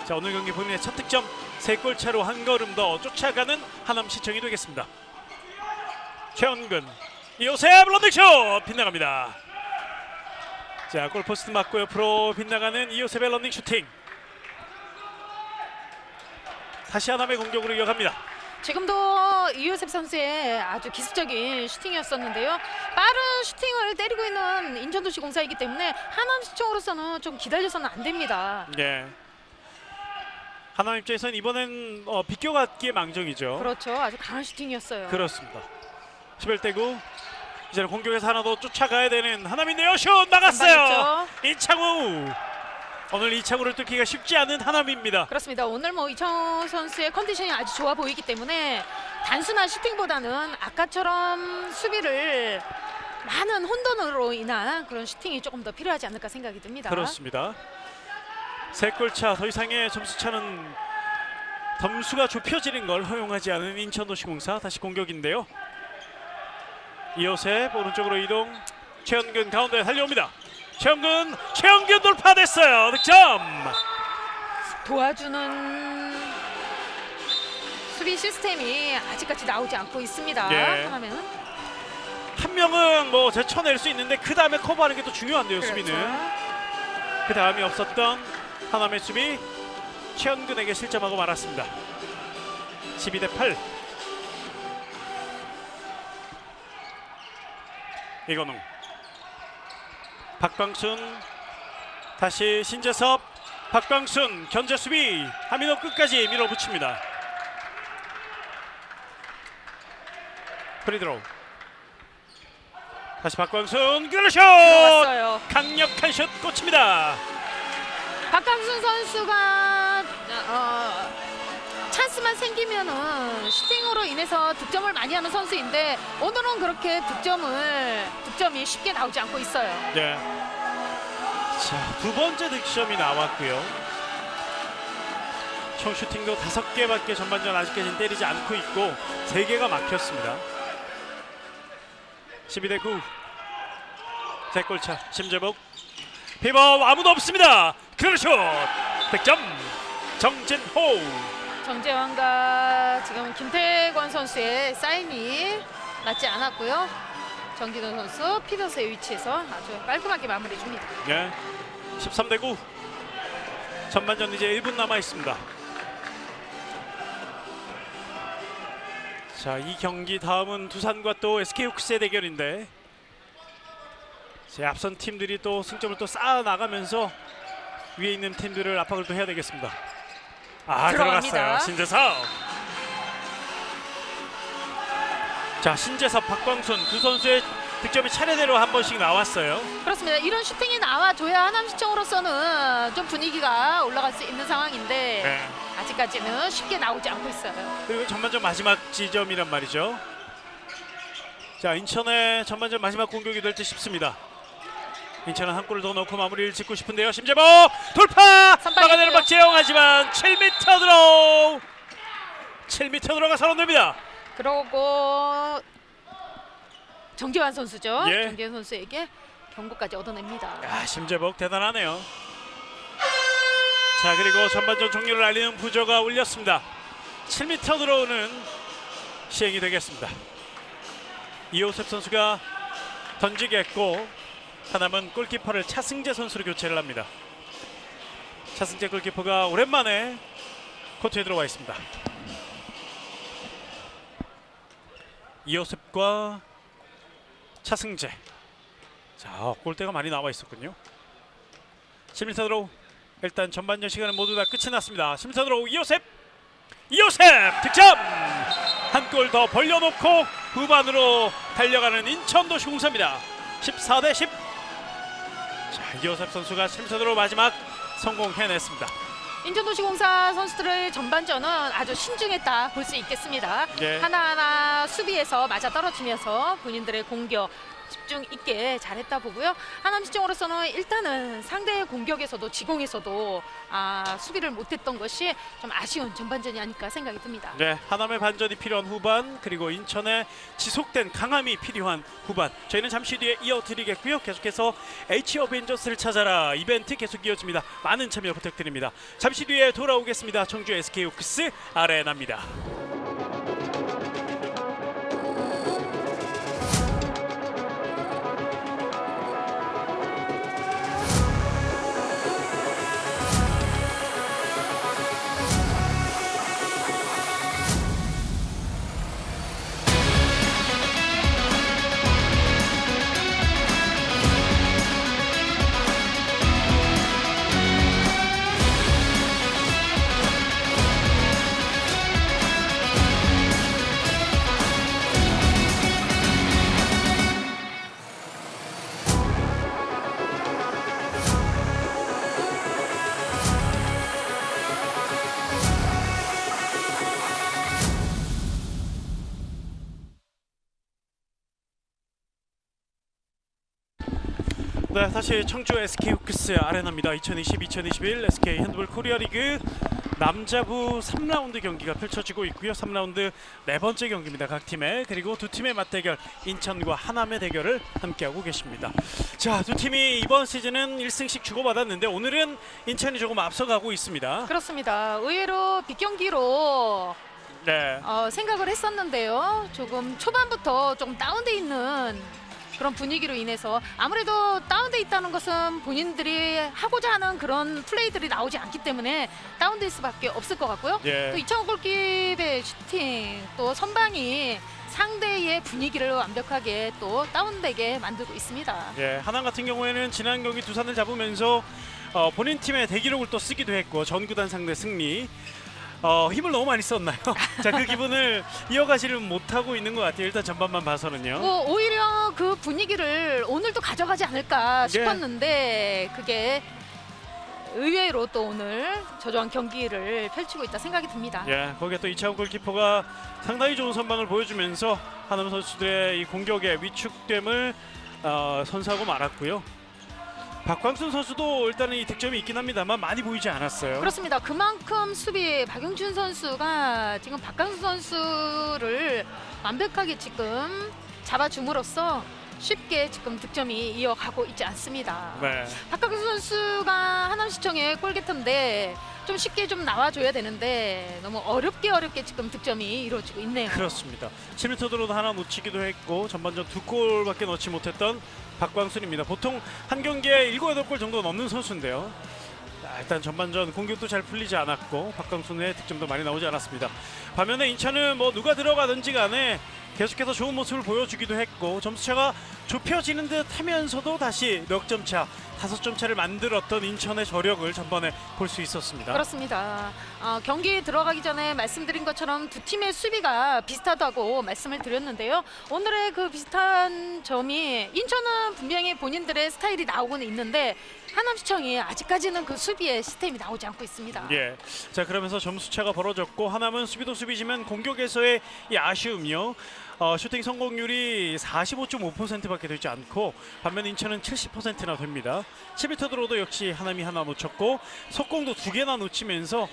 자, 오늘 경기 본인의 첫 득점 3골 차로 한 걸음 더 쫓아가는 하남시청이 되겠습니다. 최원근, 이요셉 런닝슛 빗나갑니다. 자, 골포스트 맞고 옆으로 빗나가는 이요셉의 런닝 슈팅. 다시 하남의 공격으로 이어갑니다. 지금도 이효셉 선수의 아주 기습적인 슈팅이었었는데요. 빠른 슈팅을 때리고 있는 인천도시공사이기 때문에 하남시청으로서는 좀 기다려서는 안 됩니다. 네. 하남 입장에서는 이번엔 비껴갔기에 망정이죠. 그렇죠. 아주 강한 슈팅이었어요. 그렇습니다. 11대9. 이제는 공격에서 하나 더 쫓아가야 되는 하남인데요. 슛 막았어요. 이창우. 오늘 이창우를 뚫기가 쉽지 않은 하남입니다. 그렇습니다. 오늘 뭐 이창우 선수의 컨디션이 아주 좋아 보이기 때문에 단순한 슈팅보다는 아까처럼 수비를 많은 혼돈으로 인한 그런 슈팅이 조금 더 필요하지 않을까 생각이 듭니다. 그렇습니다. 3골차 더 이상의 점수차는 점수가 좁혀지는 걸 허용하지 않은 인천도시공사. 다시 공격인데요. 이요셉 오른쪽으로 이동. 최현근 가운데 달려옵니다. 최현근 돌파됐어요. 득점. 도와주는 수비 시스템이 아직까지 나오지 않고 있습니다. 예. 하나면 한 명은 뭐 제쳐낼 수 있는데 그 다음에 커버하는 게 또 중요한데요. 그렇죠. 수비는 그 다음이 없었던 하남의 수비. 최현근에게 실점하고 말았습니다. 12대8. 이건웅, 박광순, 다시 신재섭, 박광순 견제 수비. 하민호 끝까지 밀어붙입니다. 프리드로우. 다시 박광순 그루슛. 들어왔어요. 강력한 슛 꽂힙니다. 박광순 선수가 찬스만 생기면은 슈팅으로 인해서 득점을 많이 하는 선수인데 오늘은 그렇게 득점이 쉽게 나오지 않고 있어요. 네. 자, 두 번째 득점이 나왔고요. 총 슈팅도 5개밖에 전반전 아직까지는 때리지 않고 있고 3개가 막혔습니다. 12대9. 3골차 심재복. 피버 아무도 없습니다. 그루슛 득점 정진호. 정재환과 지금 김태권 선수의 사인이 맞지 않았고요. 정진호 선수 피더스의 위치에서 아주 깔끔하게 마무리 줍니다. 네. 13대9. 전반전 이제 1분 남아 있습니다. 자, 이 경기 다음은 두산과 또 SK호크스의 대결인데 제 앞선 팀들이 또 승점을 또 쌓아 나가면서 위에 있는 팀들을 압박을 또 해야 되겠습니다. 들어갑니다. 들어갔어요. 신재섭. 자, 신재섭, 박광순 두 선수의 득점이 차례대로 한 번씩 나왔어요. 그렇습니다. 이런 슈팅이 나와줘야 하남시청으로서는 좀 분위기가 올라갈 수 있는 상황인데 네. 아직까지는 쉽게 나오지 않고 있어요. 그리고 전반전 마지막 지점이란 말이죠. 자, 인천의 전반전 마지막 공격이 될지 싶습니다. 인천은 한 골을 더 넣고 마무리를 짓고 싶은데요. 심재복 돌파 막아내는 박재영 하지만 7m 들어 7m 들어가 선언됩니다. 그러고 정재환 선수죠. 예. 정재환 선수에게 경고까지 얻어냅니다. 야, 심재복 대단하네요. 자, 그리고 전반전 종료를 알리는 부저가 울렸습니다. 7m 들어오는 시행이 되겠습니다. 이호셉 선수가 던지겠고 하남은 골키퍼를 차승재 선수로 교체를 합니다. 차승재 골키퍼가 오랜만에 코트에 들어와 있습니다. 이호셉과 차승재. 자, 골대가 많이 나와 있었군요. 10m 드로우. 일단 전반전 시간은 모두 다 끝이 났습니다. 10m 드로우 이호셉 득점! 한 골 더 벌려놓고 후반으로 달려가는 인천도시공사입니다. 14대 10. 자, 이호셉 선수가 10m 드로우 마지막 성공해냈습니다. 인천도시공사 선수들의 전반전은 아주 신중했다 볼 수 있겠습니다. 예. 하나하나 수비에서 맞아 떨어지면서 본인들의 공격 집중 있게 잘했다 보고요. 하남시청으로서는 일단은 상대 공격에서도 지공에서도 수비를 못했던 것이 좀 아쉬운 전반전이 아닐까 생각이 듭니다. 네, 하남의 반전이 필요한 후반 그리고 인천의 지속된 강함이 필요한 후반. 저희는 잠시 뒤에 이어드리겠고요. 계속해서 H 어벤져스를 찾아라 이벤트 계속 이어집니다. 많은 참여 부탁드립니다. 잠시 뒤에 돌아오겠습니다. 청주 SK 호크스 아레나입니다. 네, 다시 청주 SK 호크스 아레나입니다. 2020-2021 SK 핸드볼 코리아리그 남자부 3라운드 경기가 펼쳐지고 있고요. 3라운드 네 번째 경기입니다. 각 팀의 그리고 두 팀의 맞대결 인천과 하남의 대결을 함께하고 계십니다. 자, 두 팀이 이번 시즌은 1승씩 주고받았는데 오늘은 인천이 조금 앞서가고 있습니다. 그렇습니다. 의외로 빅경기로 네, 생각을 했었는데요. 조금 초반부터 좀 다운돼 있는 그런 분위기로 인해서 아무래도 다운돼 있다는 것은 본인들이 하고자 하는 그런 플레이들이 나오지 않기 때문에 다운될 수밖에 없을 것 같고요. 예. 또 이창호 골키퍼의 슈팅 또 선방이 상대의 분위기를 완벽하게 또 다운되게 만들고 있습니다. 예, 하남 같은 경우에는 지난 경기 두산을 잡으면서 본인 팀의 대기록을 또 쓰기도 했고 전구단 상대 승리. 힘을 너무 많이 썼나요? 자, 그 기분을 이어가지를 못하고 있는 것 같아요. 일단 전반만 봐서는요. 오히려 그 분위기를 오늘도 가져가지 않을까 싶었는데 그게 의외로 또 오늘 저조한 경기를 펼치고 있다 생각이 듭니다. 예, 거기에 또 이창훈 골키퍼가 상당히 좋은 선방을 보여주면서 하남 선수들의 이 공격의 위축됨을 선사하고 말았고요. 박광순 선수도 일단은 이 득점이 있긴 합니다만 많이 보이지 않았어요. 그렇습니다. 그만큼 수비 박용준 선수가 지금 박광수 선수를 완벽하게 지금 잡아줌으로써 쉽게 지금 득점이 이어가고 있지 않습니다. 네. 박광수 선수가 하남시청의 골게터인데 좀 쉽게 좀 나와줘야 되는데 너무 어렵게 지금 득점이 이루어지고 있네요. 그렇습니다. 7m 드로도 하나 놓치기도 했고 전반전 2골밖에 넣지 못했던 박광순입니다. 보통 한 경기에 7, 8골 정도 넣는 선수인데요. 일단 전반전 공격도 잘 풀리지 않았고 박광순의 득점도 많이 나오지 않았습니다. 반면에 인천은 뭐 누가 들어가든지 간에 계속해서 좋은 모습을 보여주기도 했고 점수차가 좁혀지는 듯 하면서도 다시 넉 점 차, 5점 차를 만들었던 인천의 저력을 전반에 볼 수 있었습니다. 그렇습니다. 경기 들어가기 전에 말씀드린 것처럼 두 팀의 수비가 비슷하다고 말씀을 드렸는데요. 오늘의 그 비슷한 점이 인천은 분명히 본인들의 스타일이 나오고는 있는데 하남시청이 아직까지는 그 수비의 시스템이 나오지 않고 있습니다. 예. 자, 그러면서 점수차가 벌어졌고 하남은 수비도 수비지만 공격에서의 이 아쉬움이요. 슈팅 성공률이 45.5%밖에 되지 않고 반면 인천은 70%나 됩니다. 10m 드로도 역시 하남이 하나 놓쳤고 속공도 2개나 놓치면서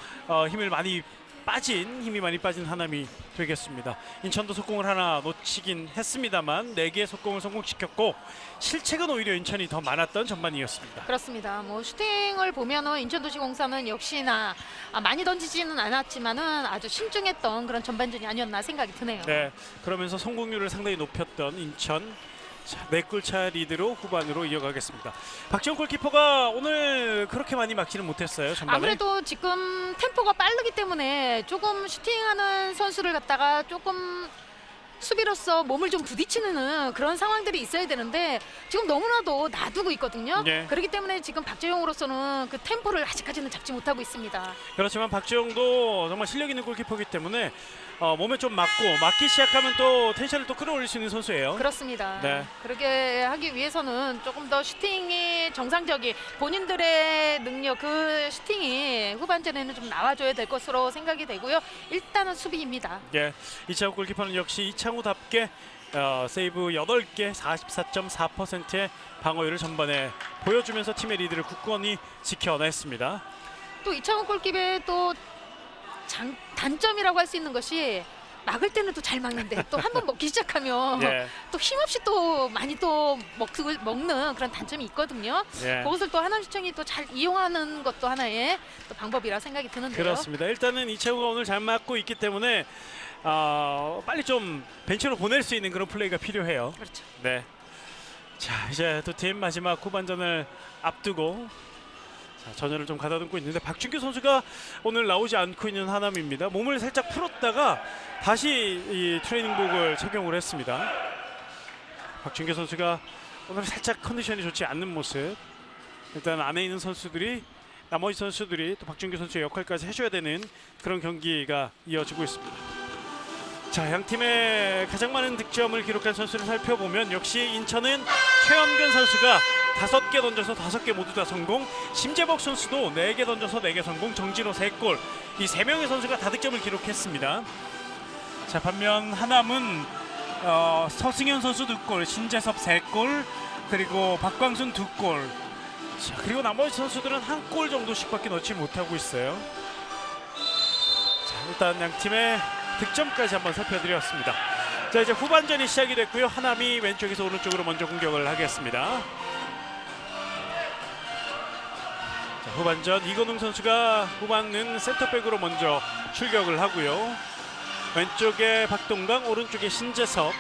힘이 많이 빠진 하남이 되겠습니다. 인천도 속공을 하나 놓치긴 했습니다만 4개의 속공을 성공시켰고 실책은 오히려 인천이 더 많았던 전반이었습니다. 그렇습니다. 뭐 슈팅을 보면은 인천도시공사는 역시나 많이 던지지는 않았지만은 아주 신중했던 그런 전반전이 아니었나 생각이 드네요. 네, 그러면서 성공률을 상당히 높였던 인천. 자, 4골 차 리드로 후반으로 이어가겠습니다. 박지원 골키퍼가 오늘 그렇게 많이 막지는 못했어요. 전반에. 아무래도 지금 템포가 빠르기 때문에 조금 슈팅하는 선수를 갖다가 조금 수비로서 몸을 좀 부딪히는 그런 상황들이 있어야 되는데 지금 너무나도 놔두고 있거든요. 네. 그렇기 때문에 지금 박재용으로서는 그 템포를 아직까지는 잡지 못하고 있습니다. 그렇지만 박지영도 정말 실력 있는 골키퍼이기 때문에 몸에 좀 맞기 시작하면 또 텐션을 또 끌어올릴 수 있는 선수예요. 그렇습니다. 네. 그렇게 하기 위해서는 조금 더 슈팅이 정상적인 본인들의 능력 그 슈팅이 후반전에는 좀 나와줘야 될 것으로 생각이 되고요. 일단은 수비입니다. 예, 이창호 골키퍼는 역시 이창호답게 세이브 8개 44.4%의 방어율을 전반에 보여주면서 팀의 리드를 굳건히 지켜냈습니다. 또 이창호 골키퍼의 또 단점이라고 할 수 있는 것이 막을 때는 또 잘 막는데 또 한 번 먹기 시작하면 예. 또 힘없이 또 많이 또 먹는 그런 단점이 있거든요. 예. 그것을 또 하남시청이 또 잘 이용하는 것도 하나의 또 방법이라 생각이 드는데요. 그렇습니다. 일단은 이창호가 오늘 잘 맞고 있기 때문에 빨리 좀 벤치로 보낼 수 있는 그런 플레이가 필요해요. 그렇죠. 네. 자, 이제 두 팀 마지막 후반전을 앞두고 전열을 좀 가다듬고 있는데 박준규 선수가 오늘 나오지 않고 있는 하남입니다. 몸을 살짝 풀었다가 다시 이 트레이닝복을 착용을 했습니다. 박준규 선수가 오늘 살짝 컨디션이 좋지 않는 모습. 일단 안에 있는 선수들이 나머지 선수들이 또 박준규 선수의 역할까지 해줘야 되는 그런 경기가 이어지고 있습니다. 자, 양 팀의 가장 많은 득점을 기록한 선수를 살펴보면 역시 인천은 최현근 선수가 5개 던져서 5개 모두 다 성공, 심재복 선수도 4개 던져서 4개 성공, 정진호 3골, 이 3명의 선수가 다 득점을 기록했습니다. 자, 반면 하남은 서승현 선수 2골, 신재섭 3골, 그리고 박광순 2골. 자, 그리고 나머지 선수들은 1골 정도씩밖에 넣지 못하고 있어요. 자, 일단 양 팀의 득점까지 한번 살펴드렸습니다. 자, 이제 후반전이 시작이 됐고요. 하남이 왼쪽에서 오른쪽으로 먼저 공격을 하겠습니다. 자, 후반전 이건웅 선수가 후반은 센터백으로 먼저 출격을 하고요. 왼쪽에 박동강, 오른쪽에 신재섭.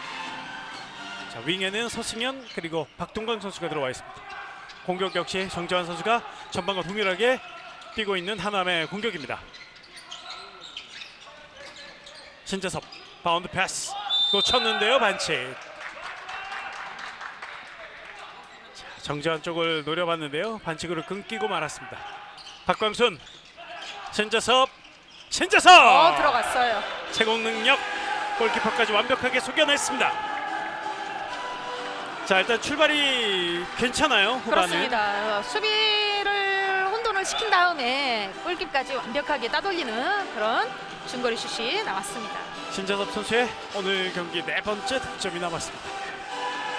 자, 윙에는 서승현 그리고 박동강 선수가 들어와 있습니다. 공격 역시 정재환 선수가 전반과 동일하게 뛰고 있는 하남의 공격입니다. 신재섭 바운드 패스 놓쳤는데요. 반칙. 자, 정재환 쪽을 노려봤는데요. 반칙으로 끊기고 말았습니다. 박광순, 신재섭 들어갔어요. 제공 능력, 골키퍼까지 완벽하게 속여냈습니다. 자, 일단 출발이 괜찮아요. 후반은. 그렇습니다. 수비를 혼돈을 시킨 다음에 골키까지 완벽하게 따돌리는 그런 중거리 슛이 나왔습니다. 신재섭 선수의 오늘 경기 4번째 득점이 남았습니다.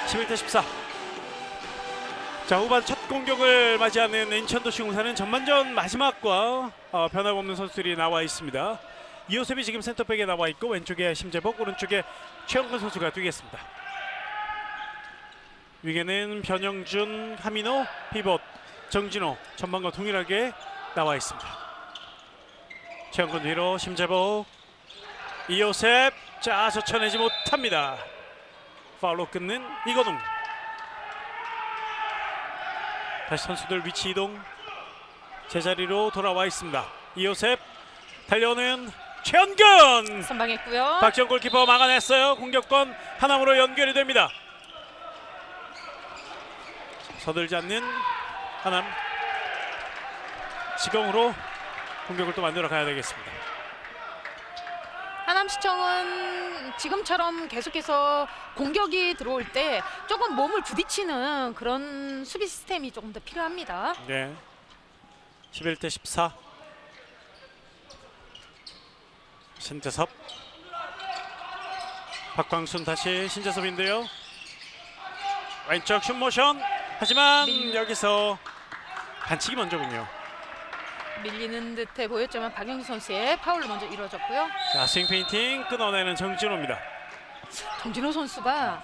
11대14. 자, 후반 첫 공격을 맞이하는 인천도시공사는 전반전 마지막과 변함없는 선수들이 나와 있습니다. 이호셉이 지금 센터백에 나와 있고 왼쪽에 심재복, 오른쪽에 최영근 선수가 뛰겠습니다. 윙에는 변영준, 하민호, 피봇, 정진호 전반과 동일하게 나와 있습니다. 최영근 뒤로 심재복, 이호셉. 자, 젖혀내지 못합니다. 파울로 끊는 이건웅. 다시 선수들 위치 이동, 제자리로 돌아와 있습니다. 이호셉 달려오는 최현근. 선방했고요. 박지원 골키퍼 막아냈어요. 공격권 하남으로 연결이 됩니다. 서들지 않는 하남. 지공으로 공격을 또 만들어 가야 되겠습니다. 하남시청은 지금처럼 계속해서 공격이 들어올 때 조금 몸을 부딪히는 그런 수비 시스템이 조금 더 필요합니다. 네. 11대14. 신재섭. 박광순 다시 신재섭인데요. 왼쪽 슛 모션. 하지만 여기서 반칙이 먼저군요. 밀리는 듯해 보였지만 박영수 선수의 파울로 먼저 이루어졌고요. 자, 스윙 페인팅 끊어내는 정진호입니다. 정진호 선수가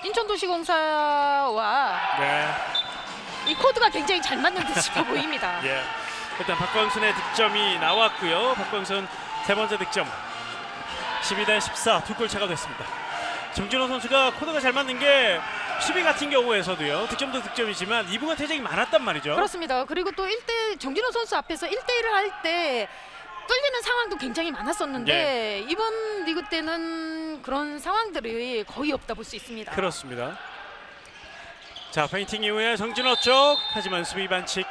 인천도시공사와 네. 이 코드가 굉장히 잘 맞는 듯이 보입니다. 예. 일단 박광순의 득점이 나왔고요. 박광순 세 번째 득점. 12대14 두 골 차가 됐습니다. 정진호 선수가 코드가 잘 맞는 게 수비 같은 경우에서도요. 득점도 득점이지만 2부가 퇴장이 많았단 말이죠. 그렇습니다. 그리고 또 1대 정진호 선수 앞에서 1대1을 할 때 뚫리는 상황도 굉장히 많았었는데 이번 리그 때는 그런 상황들이 거의 없다 볼 수 있습니다. 그렇습니다. 자, 페인팅 이후에 정진호 쪽. 하지만 수비 반칙.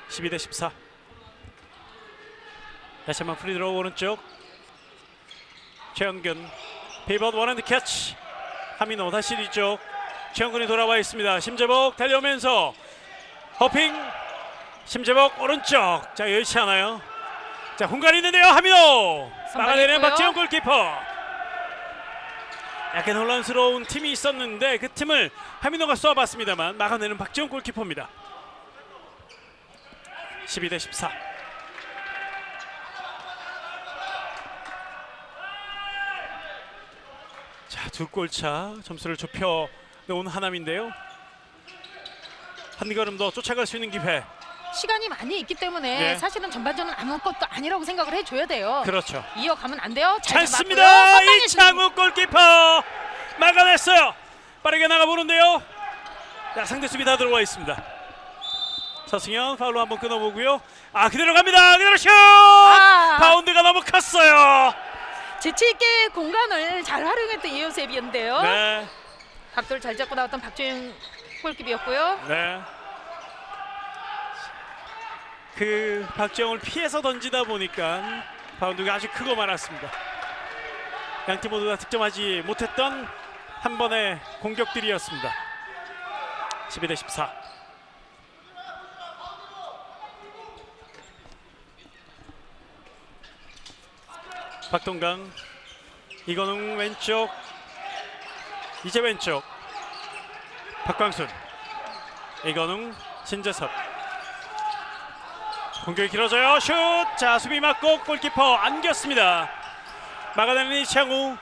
12대14. 다시 한번 프리드로우 오른쪽. 최영근 피벗 원핸드 캐치. 하민호 다시 뒤쪽. 최영근이 돌아와 있습니다. 심재복 달려오면서 허핑. 심재복 오른쪽. 자, 여의치 않아요. 자, 공간이 있는데요. 하민호 막아내는 박지영 골키퍼. 약간 혼란스러운 팀이 있었는데 그 팀을 하민호가 쏘아봤습니다만 막아내는 박지영 골키퍼입니다. 12대14. 자, 두 골차 점수를 좁혀 놓은 하남인데요. 한 걸음 더 쫓아갈 수 있는 기회. 시간이 많이 있기 때문에 네. 사실은 전반전은 아무것도 아니라고 생각을 해줘야 돼요. 그렇죠. 이어가면 안 돼요. 잘 찬스입니다. 잡았고요. 이창욱 골키퍼 막아냈어요. 빠르게 나가보는데요. 자, 상대 수비 다 들어와 있습니다. 서승현 파울로 한번 끊어보고요. 아, 그대로 갑니다. 그대로 슛! 바운드가 너무 컸어요. 재치 있게 공간을 잘 활용했던 이요셉이었는데요. 네, 각도를 잘 잡고 나왔던 박주영 골키퍼였고요. 네. 그 박지영을 피해서 던지다 보니까 바운드가 아주 크고 말았습니다. 양팀 모두 다 득점하지 못했던 한 번의 공격들이었습니다. 12대14. 박동강, 이건웅 왼쪽, 이제 왼쪽, 박광순, 이건웅, 신재섭. 공격이 길어져요. 슛! 자, 수비 맞고 골키퍼 안겼습니다. 막아내는 이창우.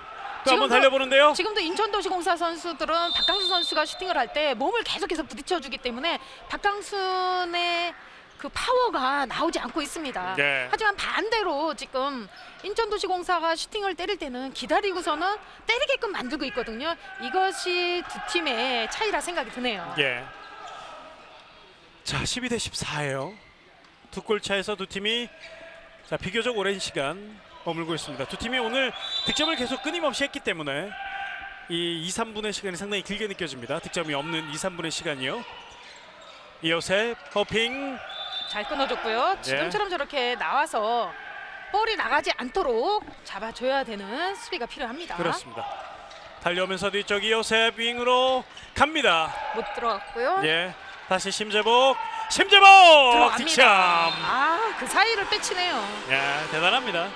또 한번 달려보는데요. 지금도 인천도시공사 선수들은 박강순 선수가 슈팅을 할 때 몸을 계속해서 부딪혀주기 때문에 박강순의 그 파워가 나오지 않고 있습니다. 네. 하지만 반대로 지금 인천도시공사가 슈팅을 때릴 때는 기다리고서는 때리게끔 만들고 있거든요. 이것이 두 팀의 차이라 생각이 드네요. 예. 자, 12대14예요. 두 골 차에서 두 팀이 자, 비교적 오랜 시간 머물고 있습니다. 두 팀이 오늘 득점을 계속 끊임없이 했기 때문에 이 2, 3분의 시간이 상당히 길게 느껴집니다. 득점이 없는 2, 3분의 시간이요. 이요셉 허핑. 잘 끊어줬고요. 지금처럼 저렇게 나와서 볼이 나가지 않도록 잡아줘야 되는 수비가 필요합니다. 그렇습니다. 달려오면서 뒤쪽 이요셉 윙으로 갑니다. 못 들어갔고요. 예. 다시 심재복 득점. 들어갑니다. 그 사이를 빼치네요. 야, 대단합니다.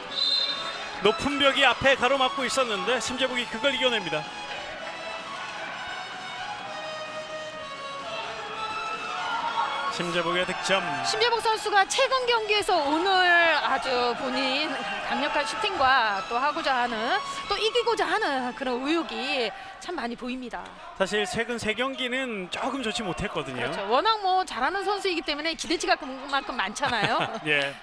높은 벽이 앞에 가로막고 있었는데 심재복이 그걸 이겨냅니다. 심재복의 득점. 심재복 선수가 최근 경기에서 오늘 아주 본인 강력한 슈팅과 또 하고자 하는 또 이기고자 하는 그런 의욕이 참 많이 보입니다. 사실 최근 세 경기는 조금 좋지 못했거든요. 그렇죠. 워낙 뭐 잘하는 선수이기 때문에 기대치가 그만큼 많잖아요. 예.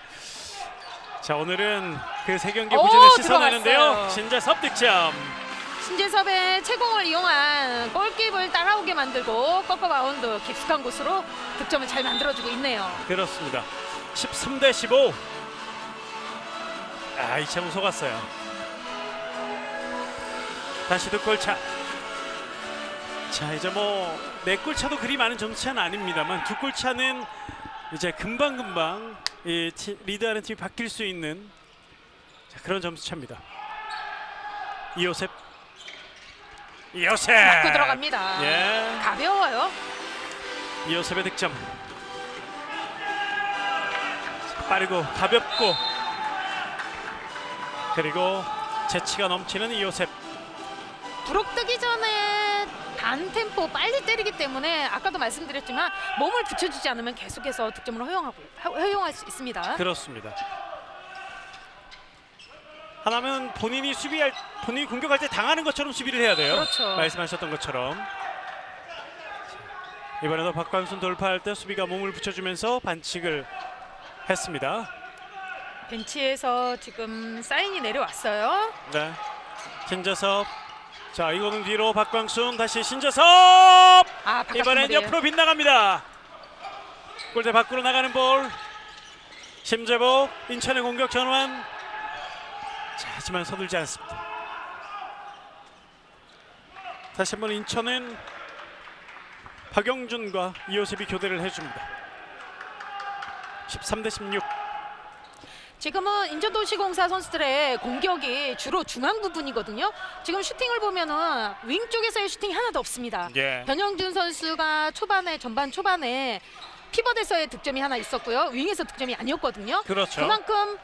자, 오늘은 그 세 경기 부진을 씻어내는데요. 들어갔어요. 신재섭 득점. 신재섭의 채공을 이용한 골킵을 따라오게 만들고 꺾어바운드 깊숙한 곳으로 득점을 잘 만들어주고 있네요. 그렇습니다. 13대15. 아, 이창우 속았어요. 다시 두 골차. 자, 이제 뭐 네 골차도 그리 많은 점수차는 아닙니다만 두 골차는 이제 금방금방 이 리드하는 팀이 바뀔 수 있는 자, 그런 점수차입니다. 이요셉 맞고 들어갑니다. 예. 가벼워요. 이요셉의 득점. 빠르고 가볍고 그리고 재치가 넘치는 이요셉. 브록 뜨기 전에 반 템포 빨리 때리기 때문에 아까도 말씀드렸지만 몸을 붙여주지 않으면 계속해서 득점을 허용할 수 있습니다. 그렇습니다. 하나는 본인이 공격할 때 당하는 것처럼 수비를 해야 돼요. 그렇죠. 말씀하셨던 것처럼. 이번에도 박광순 돌파할 때 수비가 몸을 붙여주면서 반칙을 했습니다. 벤치에서 지금 사인이 내려왔어요. 네. 신재섭. 자, 이거는 뒤로 박광순 다시 신재섭. 이번엔 옆으로 빗나갑니다. 골대 밖으로 나가는 볼. 심재복 인천의 공격 전환. 자, 하지만 서둘지 않습니다. 다시 한번 인천은 박영준과 이요셉이 교대를 해줍니다. 13대16. 지금은 인천도시공사 선수들의 공격이 주로 중앙 부분이거든요. 지금 슈팅을 보면은 윙 쪽에서의 슈팅이 하나도 없습니다. 예. 변영준 선수가 전반 초반에 피벗에서의 득점이 하나 있었고요. 윙에서 득점이 아니었거든요. 그렇죠. 그만큼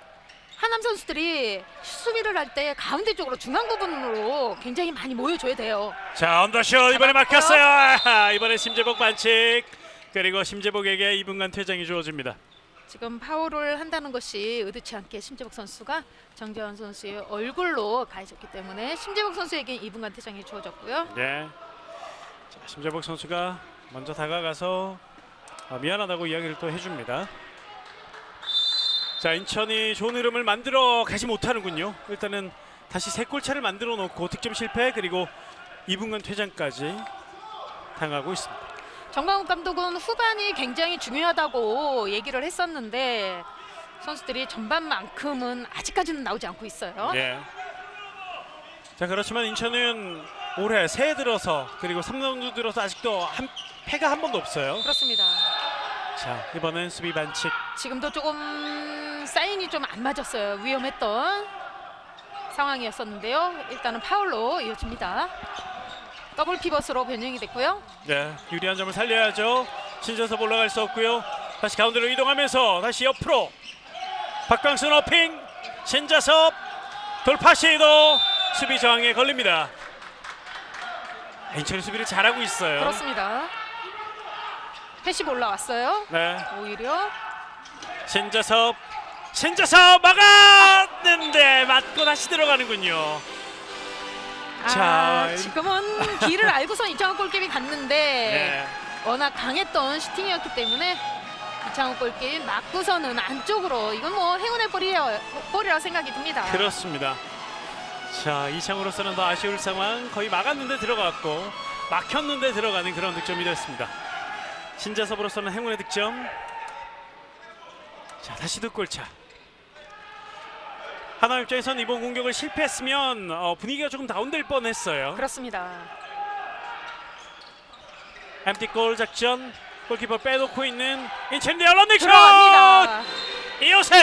하남 선수들이 수비를 할 때 가운데 쪽으로 중앙 부분으로 굉장히 많이 모여줘야 돼요. 자, 언더슛 이번에 막혔어요. 아하, 이번에 심재복 반칙. 그리고 심재복에게 2분간 퇴장이 주어집니다. 지금 파울을 한다는 것이 의도치 않게 심재복 선수가 정재환 선수의 얼굴로 가해졌기 때문에 심재복 선수에게 2분간 퇴장이 주어졌고요. 네. 자, 심재복 선수가 먼저 다가가서 미안하다고 이야기를 또 해줍니다. 자, 인천이 좋은 흐름을 만들어 가지 못하는군요. 일단은 다시 3골 차를 만들어 놓고 득점 실패 그리고 2분간 퇴장까지 당하고 있습니다. 정광욱 감독은 후반이 굉장히 중요하다고 얘기를 했었는데 선수들이 전반만큼은 아직까지는 나오지 않고 있어요. 네. 자, 그렇지만 인천은 올해 새해 들어서 그리고 3라운드 들어서 아직도 패가 한 번도 없어요. 그렇습니다. 자, 이번엔 수비 반칙. 지금도 조금 사인이 좀 안 맞았어요. 위험했던 상황이었었는데요. 일단은 파울로 이어집니다. 더블 피벗으로 변형이 됐고요. 네, 유리한 점을 살려야죠. 신재섭 올라갈 수 없고요. 다시 가운데로 이동하면서 다시 옆으로 박광순 어핑. 신재섭 돌파 시도. 수비 저항에 걸립니다. 인천이 수비를 잘하고 있어요. 그렇습니다. 패시브 올라왔어요. 네, 오히려 신재섭 막았는데 맞고 다시 들어가는군요. 자, 지금은 길을 알고선 이창욱 골키퍼이 갔는데 네. 워낙 강했던 슈팅이었기 때문에 이창욱 골키퍼 맞고서는 안쪽으로 이건 뭐 행운의 볼이라 생각이 듭니다. 그렇습니다. 자, 이창으로서는 더 아쉬울 상황. 거의 막았는데 들어갔고 막혔는데 들어가는 그런 득점이 됐습니다. 신재섭으로서는 행운의 득점. 자, 다시 두 골차. 하나 입장에선 이번 공격을 실패했으면 분위기가 조금 다운될 뻔했어요. 그렇습니다. 엠티골 작전. 골키퍼 빼놓고 있는 인천대 얼런닝 슛! 들어갑니다. 이요셉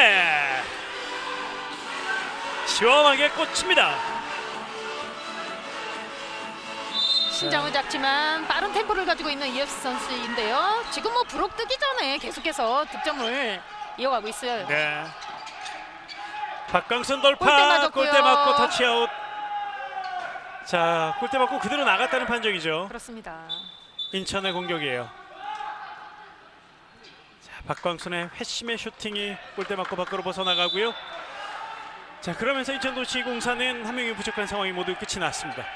시원하게 꽂힙니다. 신장은 작지만 빠른 템포를 가지고 있는 이요셉 선수인데요. 지금 뭐 브록 뜨기 전에 계속해서 득점을 이어가고 있어요. 네. 박광순 돌파. 골대 맞았고요. 골대 맞고 터치아웃. 자, 골대 맞고 그대로 나갔다는 판정이죠. 그렇습니다. 인천의 공격이에요. 자, 박광순의 회심의 슈팅이 골대 맞고 밖으로 벗어나가고요. 자, 그러면서 인천도시공사는 한 명이 부족한 상황이 모두 끝이 났습니다.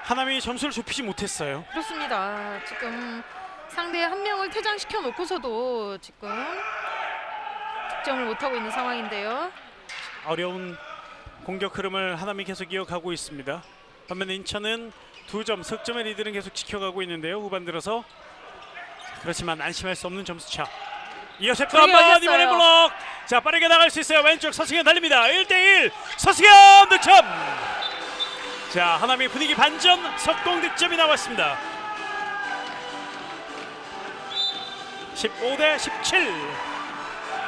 하남이 점수를 좁히지 못했어요. 그렇습니다. 지금 상대 한 명을 퇴장시켜 놓고서도 지금 득점을 못하고 있는 상황인데요. 어려운 공격 흐름을 하남이 계속 이어가고 있습니다. 반면에 인천은 2점 석점의 리드는 계속 지켜가고 있는데요. 후반 들어서 그렇지만 안심할 수 없는 점수차. 이요셉도 한번 이번에 블록. 자, 빠르게 나갈 수 있어요. 왼쪽 서승현 달립니다. 1대1 서승현 득점. 자, 하남이 분위기 반전. 석공 득점이 나왔습니다. 15대17.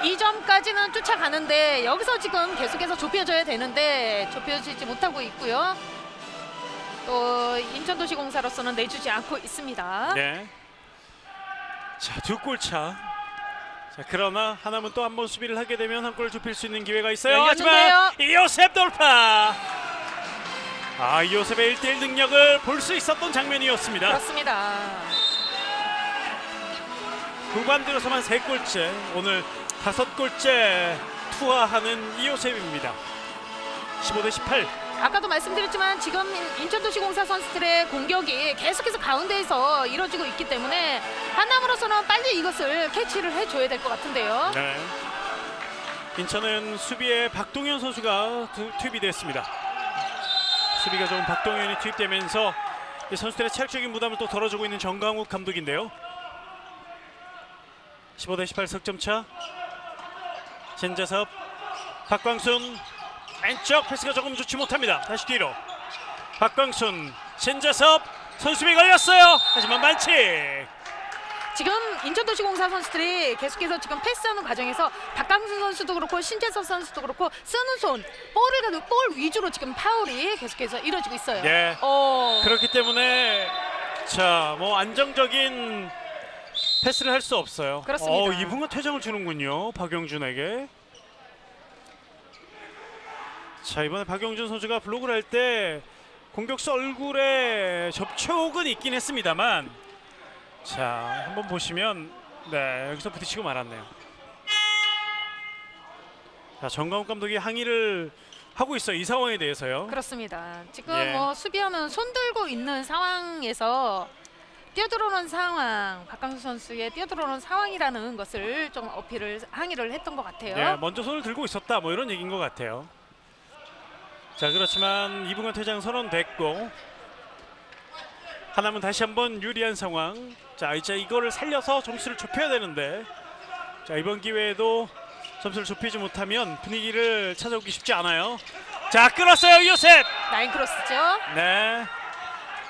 2점까지는 쫓아가는데 여기서 지금 계속해서 좁혀져야 되는데 좁혀지지 못하고 있고요. 또 인천도시공사로서는 내주지 않고 있습니다. 네. 자, 2골 차. 자, 그러나 하나는 또 한 번 수비를 하게 되면 한 골을 좁힐 수 있는 기회가 있어요. 열렸는데요. 하지만 이요셉 돌파. 이요셉의 1대1 능력을 볼 수 있었던 장면이었습니다. 그렇습니다. 후반 들어서만 3골째, 오늘 5골째 투하하는 이요셉입니다. 15대18. 아까도 말씀드렸지만 지금 인천도시공사 선수들의 공격이 계속해서 가운데에서 이루어지고 있기 때문에 하남으로서는 빨리 이것을 캐치를 해줘야 될 것 같은데요. 네. 인천은 수비에 박동현 선수가 투입이 됐습니다. 수비가 좀 박동현이 투입되면서 이 선수들의 체력적인 부담을 또 덜어주고 있는 정강욱 감독인데요. 15대18 석점차. 신재섭, 박광순 왼쪽 패스가 조금 좋지 못합니다. 다시 뒤로 박광순, 신재섭 선수비 걸렸어요. 하지만 반칙. 지금 인천도시공사 선수들이 계속해서 지금 패스하는 과정에서 박강순 선수도 그렇고 신재섭 선수도 그렇고 쓰는 손 볼을 가지고 볼 위주로 지금 파울이 계속해서 이루어지고 있어요. 예. 그렇기 때문에 자, 뭐 안정적인 패스를 할 수 없어요. 그렇습니다. 이분과 퇴장을 주는군요. 박영준에게. 자, 이번에 박영준 선수가 블록을 할 때 공격수 얼굴에 접촉은 있긴 했습니다만, 자, 한번 보시면 네, 여기서 부딪히고 말았네요. 자, 정강욱 감독이 항의를 하고 있어요. 이 상황에 대해서요. 그렇습니다. 지금 예. 뭐 수비하는 손 들고 있는 상황에서 뛰어들어오는 상황, 박강수 선수의 뛰어들어오는 상황이라는 것을 좀 어필을 항의를 했던 것 같아요. 네, 먼저 손을 들고 있었다, 뭐 이런 얘기인 것 같아요. 자, 그렇지만 이분간 퇴장 선언됐고 하나는 다시 한번 유리한 상황. 자, 이제 이거를 살려서 점수를 좁혀야 되는데, 자, 이번 기회에도 점수를 좁히지 못하면 분위기를 찾아오기 쉽지 않아요. 자, 끌었어요 이요셉. 라인 크로스죠. 네.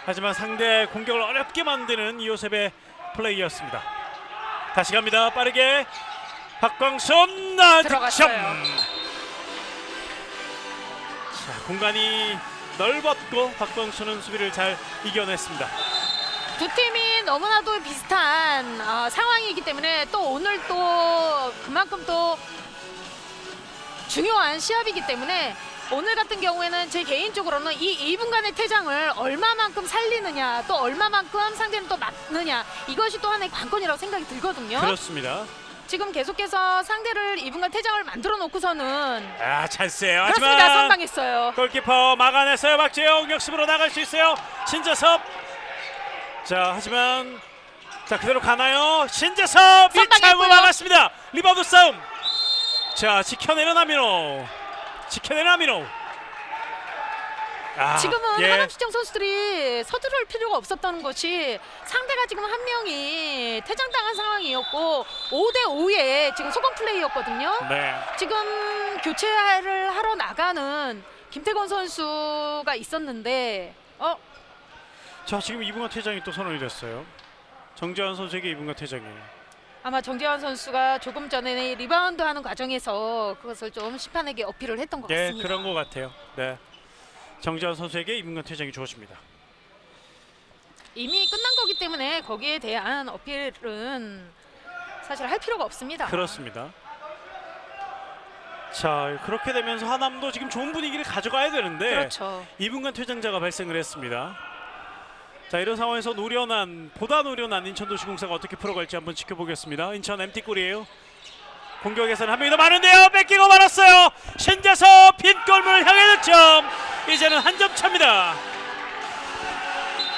하지만 상대 공격을 어렵게 만드는 이요셉의 플레이였습니다. 다시 갑니다. 빠르게 박광순 득점. 들어갔어요. 자, 공간이 넓었고 박광순은 수비를 잘 이겨냈습니다. 두 팀이 너무나도 비슷한 상황이기 때문에 또 오늘 또 그만큼 또 중요한 시합이기 때문에 오늘 같은 경우에는 제 개인적으로는 이 2분간의 퇴장을 얼마만큼 살리느냐, 또 얼마만큼 상대는 또 막느냐, 이것이 또 하나의 관건이라고 생각이 들거든요. 그렇습니다. 지금 계속해서 상대를 2분간 퇴장을 만들어 놓고서는 찬스예요. 그렇습니다. 하지만 선방했어요. 골키퍼 막아냈어요. 박재영 역습으로 나갈 수 있어요. 신재섭. 자, 하지만 자, 그대로 가나요? 신재섭 이창우 선방했고요. 막았습니다. 리바운드 싸움. 자, 지켜내는 아미노. 지금은 예. 하남시청 선수들이 서두를 필요가 없었다는 것이 상대가 지금 한 명이 퇴장당한 상황이었고 5대5의 지금 소금 플레이였거든요. 네. 지금 교체를 하러 나가는 김태권 선수가 있었는데 자, 지금 2분간 퇴장이 또 선언이 됐어요. 정재환 선수에게 2분간 퇴장이에요. 아마 정재환 선수가 조금 전에 리바운드하는 과정에서 그것을 좀 심판에게 어필을 했던 것 예, 같습니다. 그런 것 같아요. 네. 정재환 선수에게 2분간 퇴장이 주어집니다. 이미 끝난 거기 때문에 거기에 대한 어필은 사실 할 필요가 없습니다. 그렇습니다. 자, 그렇게 되면서 하남도 지금 좋은 분위기를 가져가야 되는데 그렇죠. 2분간 퇴장자가 발생을 했습니다. 자, 이런 상황에서 보다 노련한 인천도시공사가 어떻게 풀어갈지 한번 지켜보겠습니다. 인천 MT골이에요. 공격에서는 한 명이 더 많은데요. 뺏기고 말았어요. 신재섭 빈골문을 향해 득점. 이제는 한 점 차입니다.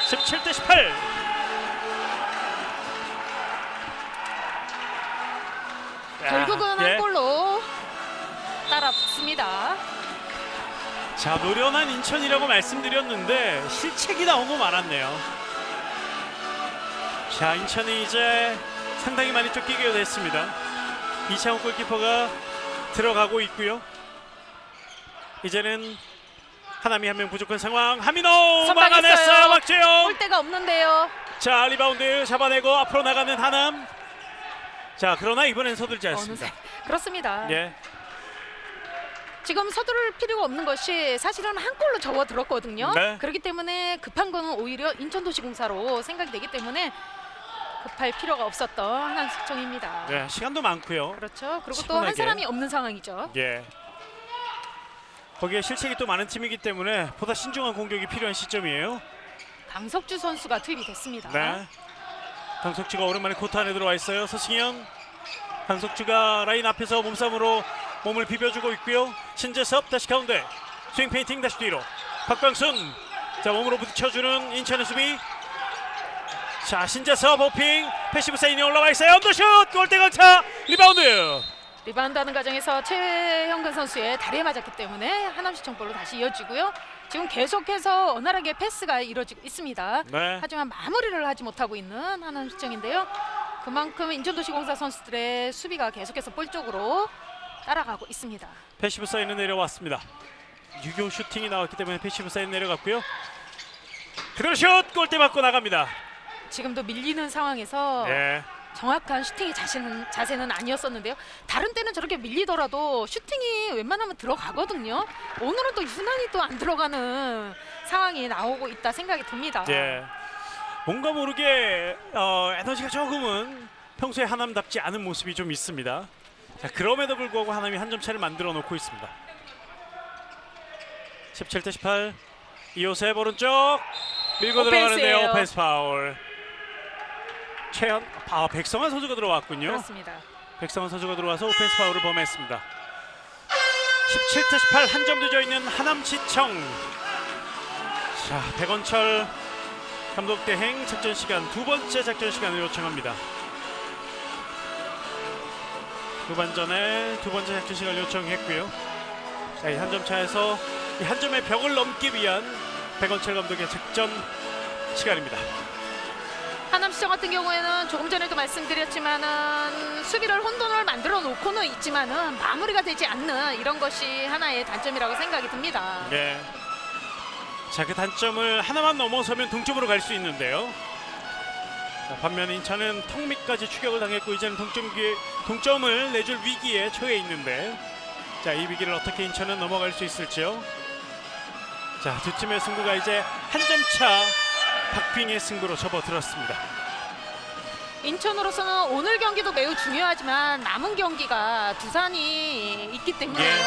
17대18. 결국은 예. 한 골로 따라붙습니다. 자, 노련한 인천이라고 말씀드렸는데 실책이 나오고 말았네요. 자, 인천이 이제 상당히 많이 쫓기게 됐습니다. 이창호 골키퍼가 들어가고 있고요. 이제는 하남이 한 명 부족한 상황. 하민호 선방했어요. 막아냈어요. 박재영. 볼 데가 없는데요. 자, 리바운드 잡아내고 앞으로 나가는 하남. 자, 그러나 이번엔 서둘지 않습니다. 그렇습니다. 예. 지금 서두를 필요가 없는 것이 사실은 한 골로 접어들었거든요. 네. 그렇기 때문에 급한 거는 오히려 인천도시공사로 생각이 되기 때문에 급할 필요가 없었던 한남시청입니다. 네, 시간도 많고요. 그렇죠. 그리고 또 시원하게. 한 사람이 없는 상황이죠. 예. 거기에 실책이 또 많은 팀이기 때문에 보다 신중한 공격이 필요한 시점이에요. 강석주 선수가 투입이 됐습니다. 네. 강석주가 오랜만에 코트 안에 들어와 있어요. 서승현. 강석주가 라인 앞에서 몸싸움으로 몸을 비벼주고 있고요. 신재섭 다시 가운데. 스윙 페인팅 다시 뒤로. 박광순. 자, 몸으로 부딪혀주는 인천의 수비. 자, 신재섭 호핑. 패시브 사인이 올라와 있어요. 언더슛. 골대 강차. 리바운드. 리바운드하는 과정에서 최형근 선수의 다리에 맞았기 때문에 하남시청 볼로 다시 이어지고요. 지금 계속해서 원활하게 패스가 이루어지고 있습니다. 네. 하지만 마무리를 하지 못하고 있는 하남시청인데요. 그만큼 인천도시공사 선수들의 수비가 계속해서 볼 쪽으로 따라가고 있습니다. 패시브 사인은 내려왔습니다. 유교 슈팅이 나왔기 때문에 패시브 사인 내려갔고요. 그대로 슛! 골대 맞고 나갑니다. 지금도 밀리는 상황에서 네. 정확한 슈팅이 자세는 아니었었는데요. 다른 때는 저렇게 밀리더라도 슈팅이 웬만하면 들어가거든요. 오늘은 또 유난히 또 안 들어가는 상황이 나오고 있다 생각이 듭니다. 네. 뭔가 모르게 에너지가 조금은 평소에 하남답지 않은 모습이 좀 있습니다. 자, 그럼에도 불구하고 하남이 한 점 차를 만들어 놓고 있습니다. 17대 18. 이호셉 오른쪽 밀고 들어가는데요. 오펜스예요. 오펜스 파울. 백성환 선수가 들어왔군요. 그렇습니다. 백성환 선수가 들어와서 오펜스 파울을 범했습니다. 17대 18 한 점 늦어 있는 하남시청. 자, 백원철 감독 대행 작전 시간 두 번째 작전 시간을 요청합니다. 후반전에 두 번째 작전 시간을 요청했고요. 자, 이 한 점 차에서 이 한 점의 벽을 넘기 위한 백원철 감독의 작전 시간입니다. 하남시청 같은 경우에는 조금 전에도 말씀드렸지만은 수비를 혼돈을 만들어 놓고는 있지만은 마무리가 되지 않는 이런 것이 하나의 단점이라고 생각이 듭니다. 네. 자, 그 단점을 하나만 넘어서면 동점으로 갈 수 있는데요. 자, 반면 인천은 턱 밑까지 추격을 당했고 이제는 동점을 내줄 위기에 처해 있는데, 자, 이 위기를 어떻게 인천은 넘어갈 수 있을지요. 자, 두 팀의 승부가 이제 한 점 차 박빙의 승부로 접어들었습니다. 인천으로서는 오늘 경기도 매우 중요하지만 남은 경기가 두산이 있기 때문에요.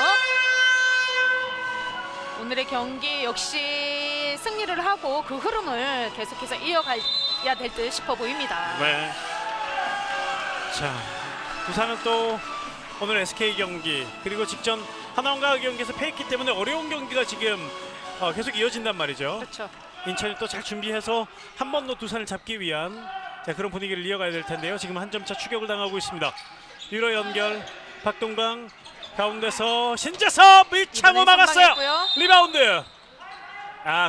오늘의 경기 역시 승리를 하고 그 흐름을 계속해서 이어가야 될 듯 싶어 보입니다. 네. 자, 두산은 또 오늘 SK 경기 그리고 직전 하나원과 경기에서 패했기 때문에 어려운 경기가 지금 계속 이어진단 말이죠. 그렇죠. 인천이 또 잘 준비해서 한 번 더 두산을 잡기 위한 그런 분위기를 이어가야 될 텐데요. 지금 한 점차 추격을 당하고 있습니다. 유로 연결 박동강 가운데서 신재섭 밀창호 막았어요. 선방했고요. 리바운드.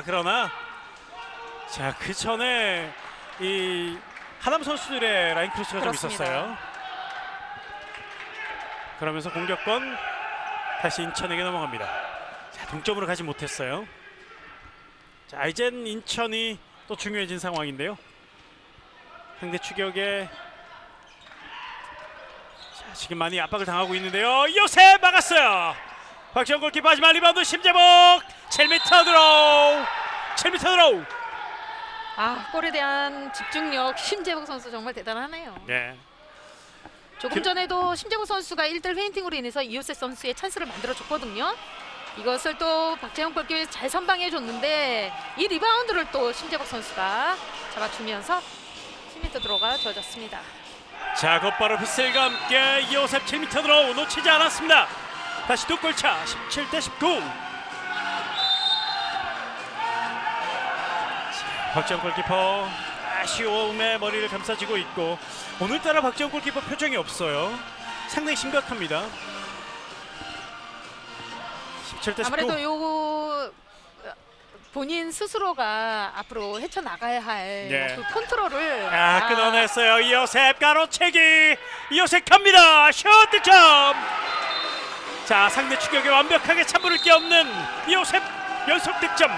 그러나 자, 그 전에 이 하남 선수들의 라인 크로스가 그렇습니다. 좀 있었어요. 그러면서 공격권 다시 인천에게 넘어갑니다. 자, 동점으로 가지 못했어요. 자, 이젠 인천이 또 중요해진 상황인데요. 상대 추격에 자, 지금 많이 압박을 당하고 있는데요. 요새 막았어요. 박지원 골키퍼 하지만 리바운드 심재복 7m 드로우 7m 드로우. 골에 대한 집중력 심재복 선수 정말 대단하네요. 네. 조금 전에도 심재복 선수가 1대1 페인팅으로 인해서 이호세 선수의 찬스를 만들어줬거든요. 이것을 또 박재영 골키퍼가 잘 선방해 줬는데 이 리바운드를 또 심재복 선수가 잡아주면서 10m 들어가 주어졌습니다. 자, 곧바로 휘슬과 함께 이호셉 7m 드로우 놓치지 않았습니다. 다시 두 골차 17대 19. 박지영 골키퍼 아쉬움에 머리를 감싸쥐고 있고 오늘따라 박지영 골키퍼 표정이 없어요. 상당히 심각합니다. 17대 19. 아무래도 요거 본인 스스로가 앞으로 헤쳐나가야 할 네. 그 컨트롤을 끊어냈어요. 이호셉 가로채기. 이호셉 갑니다. 슛 득점. 자, 상대 추격에 완벽하게 찬물을 끼얹는 이호셉 연속 득점.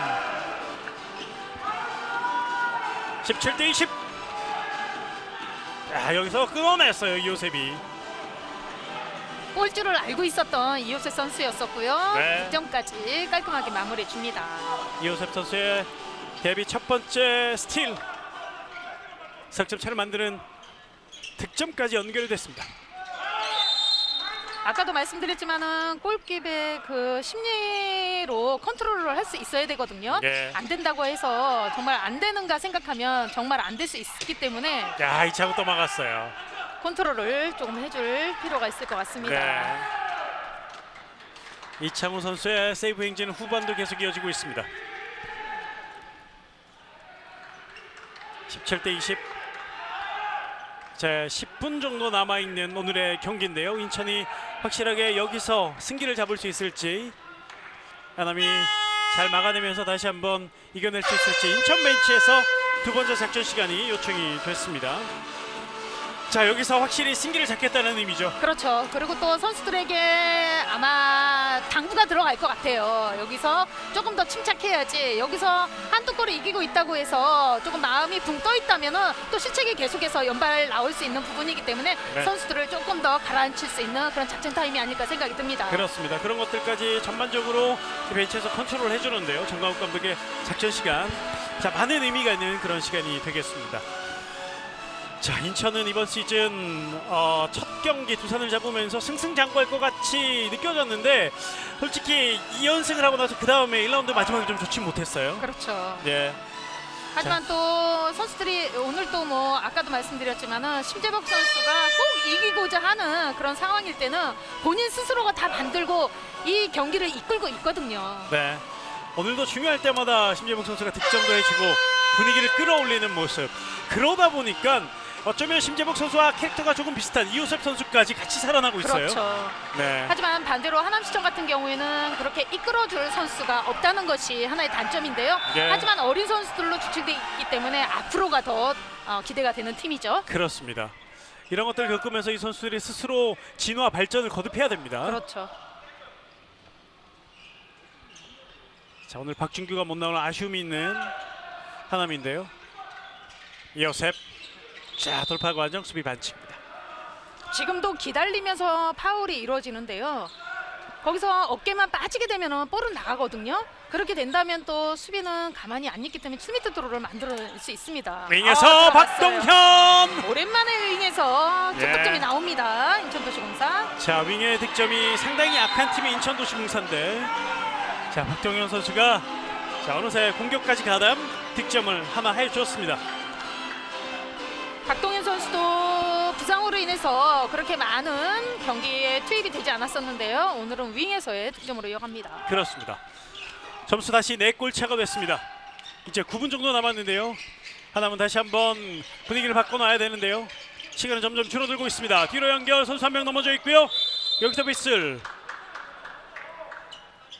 17대 20. 여기서 끊어냈어요. 이호셉이. 골줄을 알고 있었던 이호셉 선수였었고요. 네. 득점까지 깔끔하게 마무리해 줍니다. 이호셉 선수의 데뷔 첫 번째 스틸. 석점 차를 만드는 득점까지 연결이 됐습니다. 아까도 말씀드렸지만은 골킵의 그 심리로 컨트롤을 할 수 있어야 되거든요. 네. 안 된다고 해서 정말 안 되는가 생각하면 정말 안 될 수 있기 때문에 야, 이차고 또 막았어요. 컨트롤을 조금 해줄 필요가 있을 것 같습니다. 네. 이창우 선수의 세이브 행진은 후반도 계속 이어지고 있습니다. 17대 20. 자, 10분 정도 남아있는 오늘의 경기인데요. 인천이 확실하게 여기서 승기를 잡을 수 있을지, 하남이 잘 막아내면서 다시 한번 이겨낼 수 있을지, 인천 벤치에서 두 번째 작전 시간이 요청이 됐습니다. 자, 여기서 확실히 승기를 잡겠다는 의미죠. 그렇죠. 그리고 또 선수들에게 아마 당부가 들어갈 것 같아요. 여기서 조금 더 침착해야지. 여기서 한두 골을 이기고 있다고 해서 조금 마음이 붕 떠 있다면은 또 실책이 계속해서 연발 나올 수 있는 부분이기 때문에 네. 선수들을 조금 더 가라앉힐 수 있는 그런 작전 타임이 아닐까 생각이 듭니다. 그렇습니다. 그런 것들까지 전반적으로 벤치에서 컨트롤 해주는데요. 정강욱 감독의 작전 시간, 자, 많은 의미가 있는 그런 시간이 되겠습니다. 자, 인천은 이번 시즌 첫 경기 두산을 잡으면서 승승장구할 것 같이 느껴졌는데, 솔직히 2연승을 하고 나서 그 다음에 1라운드 마지막에 좀 좋지 못했어요. 그렇죠. 네. 하지만 또 선수들이 오늘 또 뭐 아까도 말씀드렸지만은 심재복 선수가 꼭 이기고자 하는 그런 상황일 때는 본인 스스로가 다 만들고 이 경기를 이끌고 있거든요. 네. 오늘도 중요할 때마다 심재복 선수가 득점도 해주고 분위기를 끌어올리는 모습. 그러다 보니까 어쩌면 심재복 선수와 캐릭터가 조금 비슷한 이호셉 선수까지 같이 살아나고 있어요. 그렇죠. 네. 하지만 반대로 하남시청 같은 경우에는 그렇게 이끌어줄 선수가 없다는 것이 하나의 단점인데요. 네. 하지만 어린 선수들로 주축돼 있기 때문에 앞으로가 더 기대가 되는 팀이죠. 그렇습니다. 이런 것들을 겪으면서 이 선수들이 스스로 진화 발전을 거듭해야 됩니다. 그렇죠. 자, 오늘 박준규가 못 나오는 아쉬움이 있는 하남인데요. 이호셉, 자, 돌파 과정 수비 반칙입니다. 지금도 기다리면서 파울이 이루어지는데요. 거기서 어깨만 빠지게 되면 볼은 나가거든요. 그렇게 된다면 또 수비는 가만히 안 있기 때문에 7m 도로를 만들어낼 수 있습니다. 윙에서 들어갔어요. 박동현. 오랜만에 윙에서 첫 예. 득점이 나옵니다. 인천도시공사. 자, 윙의 득점이 상당히 약한 팀이 인천도시공사인데, 자, 박동현 선수가 자, 어느새 공격까지 가담 득점을 하나 해줬습니다. 박동현 선수도 부상으로 인해서 그렇게 많은 경기에 투입이 되지 않았었는데요. 오늘은 윙에서의 득점으로 이어갑니다. 그렇습니다. 점수 다시 4골 차가 됐습니다. 이제 9분 정도 남았는데요. 하나면 다시 한번 분위기를 바꿔놔야 되는데요. 시간은 점점 줄어들고 있습니다. 뒤로 연결, 선수 한 명 넘어져 있고요. 여기서 빗슬,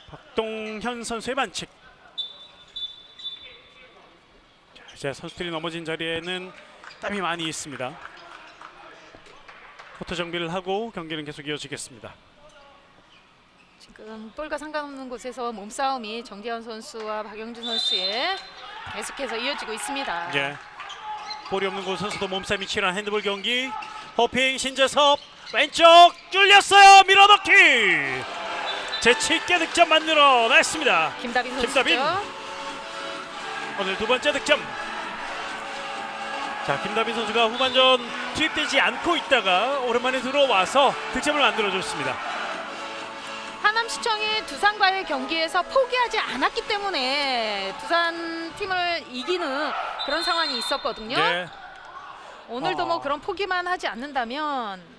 박동현 선수의 반칙. 자, 이제 선수들이 넘어진 자리에는 땀이 많이 있습니다. 코트 정비를 하고 경기는 계속 이어지겠습니다. 지금 볼과 상관없는 곳에서 몸싸움이 정재현 선수와 박영준 선수의 계속해서 이어지고 있습니다. 예. 볼이 없는 곳에서도 몸싸움이 치열한 핸드볼 경기. 호핑 신재섭 왼쪽 뚫렸어요. 밀어넣기. 재치있게 득점 만들어냈습니다. 김다빈 선수죠. 김다빈. 오늘 두 번째 득점. 자, 김다빈 선수가 후반전 투입되지 않고 있다가 오랜만에 들어와서 득점을 만들어줬습니다. 하남시청이 두산과의 경기에서 포기하지 않았기 때문에 두산 팀을 이기는 그런 상황이 있었거든요. 네. 오늘도 뭐 그런 포기만 하지 않는다면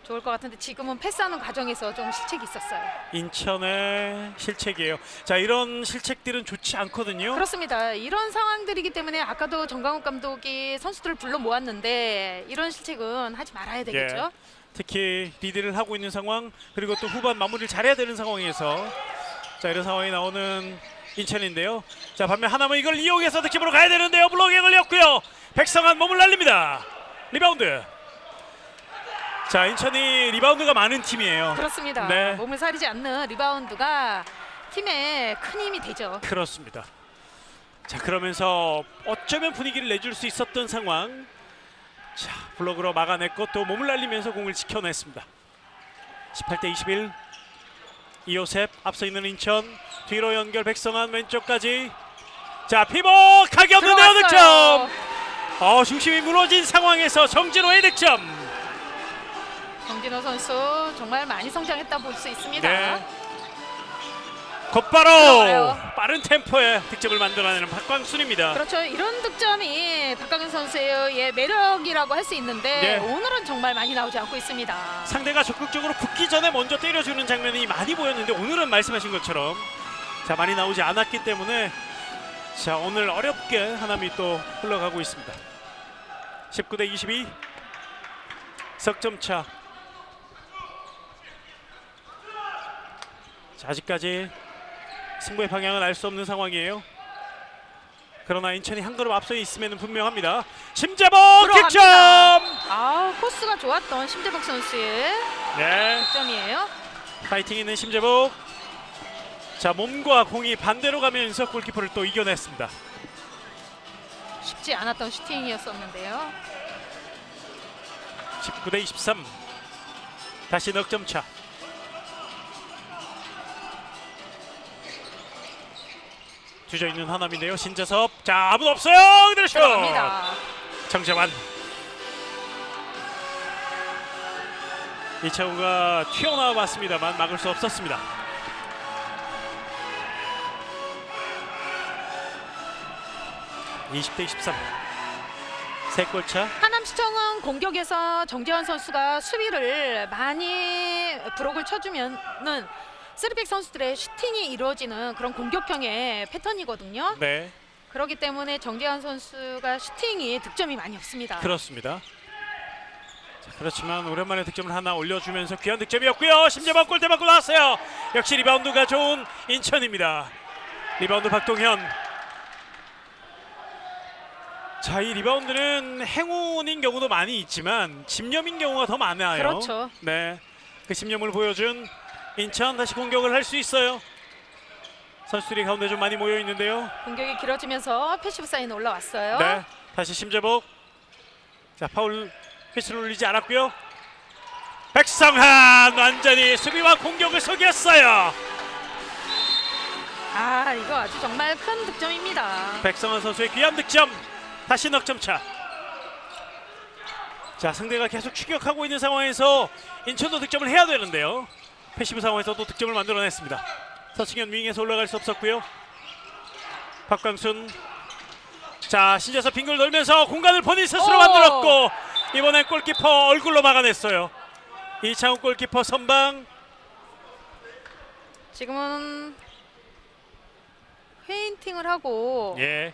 좋을 것 같은데 지금은 패스하는 과정에서 좀 실책이 있었어요. 인천의 실책이에요. 자, 이런 실책들은 좋지 않거든요. 그렇습니다. 이런 상황들이기 때문에 아까도 정강욱 감독이 선수들을 불러 모았는데 이런 실책은 하지 말아야 되겠죠. 예. 특히 리드를 하고 있는 상황, 그리고 또 후반 마무리를 잘해야 되는 상황에서 자, 이런 상황이 나오는 인천인데요. 자, 반면 하나는 이걸 이용해서 득점으로 가야 되는데요. 블록에 걸렸고요. 백성한 몸을 날립니다. 리바운드. 자, 인천이 리바운드가 많은 팀이에요. 그렇습니다. 네. 몸을 사리지 않는 리바운드가 팀에 큰 힘이 되죠. 그렇습니다. 자, 그러면서 어쩌면 분위기를 내줄 수 있었던 상황. 자, 블록으로 막아냈고 또 몸을 날리면서 공을 지켜냈습니다. 18대 21. 이호셉 앞서 있는 인천. 뒤로 연결 백성한 왼쪽까지. 자, 피복 가기 없는데요. 득점. 중심이 무너진 상황에서 정진호의 득점. 정진호 선수 정말 많이 성장했다 볼 수 있습니다. 네. 곧바로 들어가요. 빠른 템포의 득점을 만들어내는 박광순입니다. 그렇죠. 이런 득점이 박광순 선수의 매력이라고 할 수 있는데 네. 오늘은 정말 많이 나오지 않고 있습니다. 상대가 적극적으로 붙기 전에 먼저 때려주는 장면이 많이 보였는데 오늘은 말씀하신 것처럼 자 많이 나오지 않았기 때문에 자 오늘 어렵게 하남이 또 흘러가고 있습니다. 19대 22 석점차. 자, 아직까지 승부의 방향은 알 수 없는 상황이에요. 그러나 인천이 한 걸음 앞서 있으면 분명합니다. 심재복 득점! 코스가 좋았던 심재복 선수의 네, 득점이에요. 파이팅 있는 심재복. 자 몸과 공이 반대로 가면서 골키퍼를 또 이겨냈습니다. 쉽지 않았던 슈팅이었었는데요. 19대 23 다시 넉점차. 뒤져있는 하남인데요. 신재섭 자 아무도 없어요. 그대로 슛 들어갑니다. 정재환. 이창우가 튀어나와 봤습니다만 막을 수 없었습니다. 20대 23 세 골차. 하남시청은 공격에서 정재환 선수가 수비를 많이 브록을 쳐주면은 쓰리백 선수들의 슈팅이 이루어지는 그런 공격형의 패턴이거든요. 네 그렇기 때문에 정재환 선수가 슈팅이 득점이 많이 없습니다. 그렇습니다. 자, 그렇지만 오랜만에 득점을 하나 올려주면서 귀한 득점이었고요. 심재범 골대 맞고 나왔어요. 역시 리바운드가 좋은 인천입니다. 리바운드 박동현. 자, 이 리바운드는 행운인 경우도 많이 있지만 집념인 경우가 더 많아요. 그렇죠. 네, 그 집념을 보여준 인천. 다시 공격을 할 수 있어요. 선수들이 가운데 좀 많이 모여 있는데요. 공격이 길어지면서 패시브 사인 올라왔어요. 네, 다시 심재복. 자, 파울 휘슬을 울리지 않았고요. 백성한 완전히 수비와 공격을 속였어요. 이거 아주 정말 큰 득점입니다. 백성한 선수의 귀한 득점. 다시 넉점차. 자, 상대가 계속 추격하고 있는 상황에서 인천도 득점을 해야 되는데요. 패시브 상황에서도 득점을 만들어냈습니다. 서승현 윙에서 올라갈 수 없었고요. 박광순. 자, 신재섭 빙글 돌면서 공간을 본인 스스로 만들었고 이번엔 골키퍼 얼굴로 막아냈어요. 이창욱 골키퍼 선방. 지금은 페인팅을 하고 예,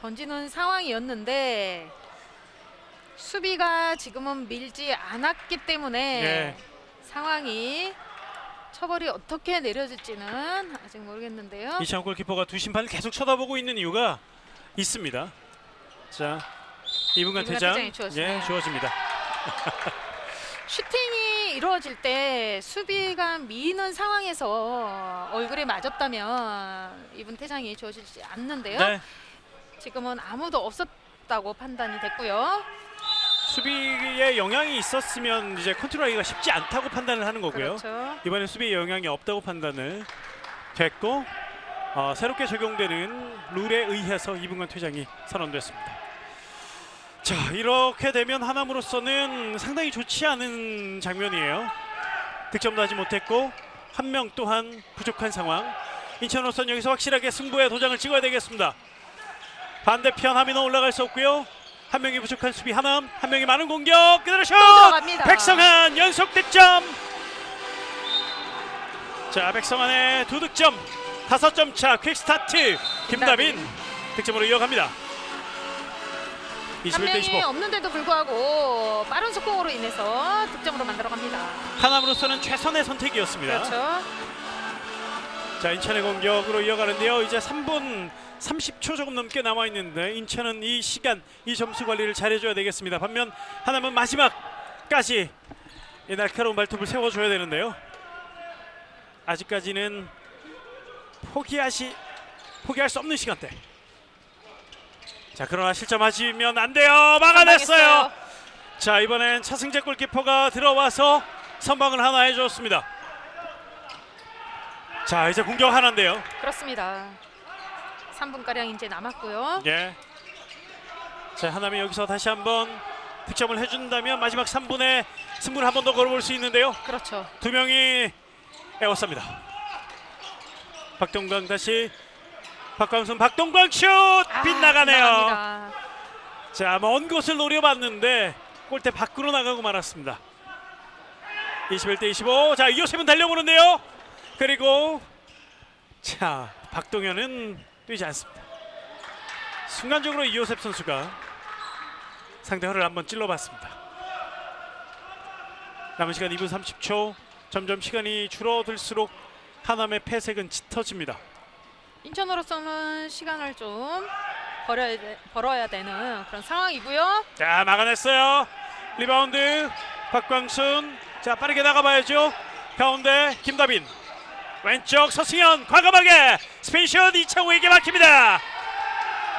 던지는 상황이었는데 수비가 지금은 밀지 않았기 때문에 예. 상황이 처벌이 어떻게 내려질지는 아직 모르겠는데요. 이창욱 골키퍼가 두 심판을 계속 쳐다보고 있는 이유가 있습니다. 자, 2분간 퇴장 퇴장이 주어지네요. 예, 주어집니다. 슈팅이 이루어질 때 수비가 미는 상황에서 얼굴에 맞았다면 2분 퇴장이 주어지지 않는데요. 네, 지금은 아무도 없었다고 판단이 됐고요. 수비에 영향이 있었으면 이제 컨트롤하기가 쉽지 않다고 판단을 하는 거고요. 그렇죠. 이번에 수비에 영향이 없다고 판단을 됐고 새롭게 적용되는 룰에 의해서 2분간 퇴장이 선언됐습니다. 자, 이렇게 되면 하남으로서는 상당히 좋지 않은 장면이에요. 득점도 하지 못했고 한 명 또한 부족한 상황. 인천으로서는 여기서 확실하게 승부에 도장을 찍어야 되겠습니다. 반대편 하민호 올라갈 수 없고요. 한 명이 부족한 수비 하남, 한 명이 많은 공격. 그대로 슛! 들어갑니다. 백성한 연속 득점. 자, 백성한의 두 득점, 5점 차. 퀵스타트 김다빈 득점으로 이어갑니다. 한 21대 명이 25. 없는데도 불구하고 빠른 속공으로 인해서 득점으로 만들어갑니다. 하남으로서는 최선의 선택이었습니다. 그렇죠. 자, 인천의 공격으로 이어가는데요. 이제 3분 30초 조금 넘게 남아 있는데 인천은 이 시간, 이 점수 관리를 잘해줘야 되겠습니다. 반면 하남은 마지막까지 이 날카로운 발톱을 세워줘야 되는데요. 아직까지는 포기할 수 없는 시간대. 자, 그러나 실점하시면 안 돼요. 막아냈어요. 선방했어요. 자, 이번엔 차승재 골키퍼가 들어와서 선방을 하나 해줬습니다. 자, 이제 공격 하나인데요. 그렇습니다. 3분 가량 이제 남았고요. 예. 자, 하나면 여기서 다시 한번 득점을 해준다면 마지막 3분에 승부를 한 번 더 걸어볼 수 있는데요. 그렇죠. 두 명이 에워쌉니다. 박동광 다시 박광순, 박동광 슛 빗나가네요. 빗나갑니다. 자, 먼 곳을 노려봤는데 골대 밖으로 나가고 말았습니다. 21대 25. 자, 이호셉은 달려보는데요. 그리고 자, 박동현은 뛰지 않습니다. 순간적으로 이호셉 선수가 상대 허를 한번 찔러봤습니다. 남은 시간 2분 30초. 점점 시간이 줄어들수록 하남의 패색은 짙어집니다. 인천으로서는 시간을 좀 벌어야 되는 그런 상황이고요. 자, 막아냈어요. 리바운드 박광순. 자, 빠르게 나가봐야죠. 가운데 김다빈, 왼쪽 서승현 과감하게 스페이션 이창호에게 막힙니다.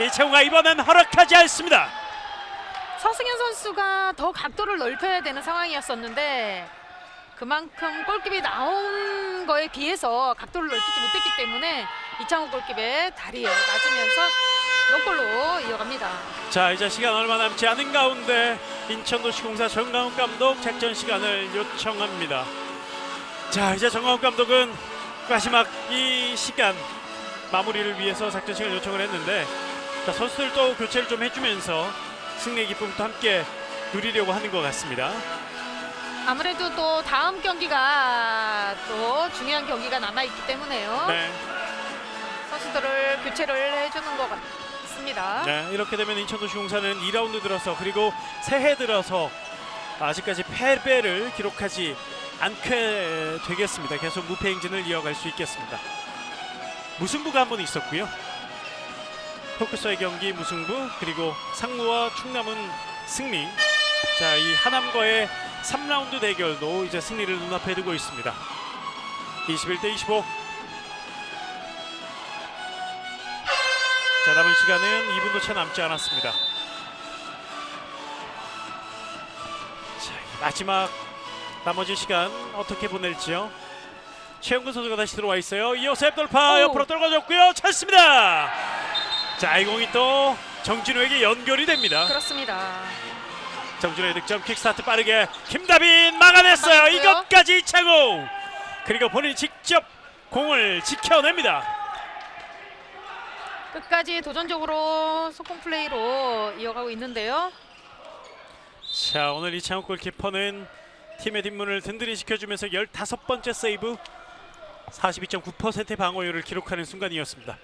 이창호가 이번엔 허락하지 않습니다. 서승현 선수가 더 각도를 넓혀야 되는 상황이었었는데 그만큼 골킵이 나온 거에 비해서 각도를 넓히지 못했기 때문에 이창호 골킵의 다리에 맞으면서 노골로 이어갑니다. 자, 이제 시간 얼마 남지 않은 가운데 인천도시공사 정강훈 감독 작전 시간을 요청합니다. 자, 이제 정강훈 감독은 마지막 이 시간 마무리를 위해서 작전 시간 요청을 했는데, 자, 선수들도 교체를 좀 해주면서 승리의 기쁨도 함께 누리려고 하는 것 같습니다. 아무래도 또 다음 경기가 또 중요한 경기가 남아있기 때문에요. 네. 선수들을 교체를 해주는 것 같습니다. 네, 이렇게 되면 인천도시공사는 2라운드 들어서 그리고 새해 들어서 아직까지 패배를 기록하지 않게 되겠습니다. 계속 무패 행진을 이어갈 수 있겠습니다. 무승부가 한 번 있었고요. 포크스와의 경기 무승부, 그리고 상무와 충남은 승리. 자, 이 하남과의 3라운드 대결도 이제 승리를 눈앞에 두고 있습니다. 21대 25. 자, 남은 시간은 2분도 채 남지 않았습니다. 자, 마지막 나머지 시간 어떻게 보낼지요. 최영근 선수가 다시 들어와 있어요. 이호셉 돌파, 옆으로 떨궈졌고요. 찼습니다. 자, 이 공이 또 정진우에게 연결이 됩니다. 그렇습니다. 정진우의 득점, 킥스타트 빠르게 김다빈 막아냈어요. 막았고요. 이것까지 이창호. 그리고 본인이 직접 공을 지켜냅니다. 끝까지 도전적으로 속공 플레이로 이어가고 있는데요. 자, 오늘 이창호 골키퍼는 팀의 뒷문을 든든히 지켜주면서 15번째 세이브, 42.9%의 방어율을 기록하는 순간이었습니다.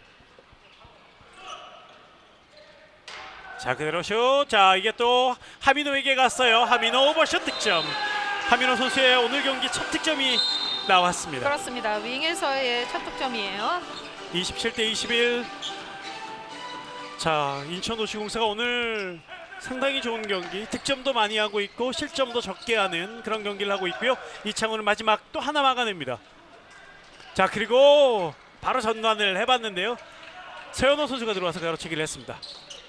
자, 그대로 슛. 자, 이게 또 하민호에게 갔어요. 하민호 오버슛 득점. 하민호 선수의 오늘 경기 첫 득점이 나왔습니다. 그렇습니다. 윙에서의 첫 득점이에요. 27대 21. 자, 인천도시공사가 오늘 상당히 좋은 경기, 득점도 많이 하고 있고 실점도 적게 하는 그런 경기를 하고 있고요. 이창호는 마지막 또 하나 막아냅니다. 자, 그리고 바로 전환을 해봤는데요. 서현호 선수가 들어와서 가로채기를 했습니다.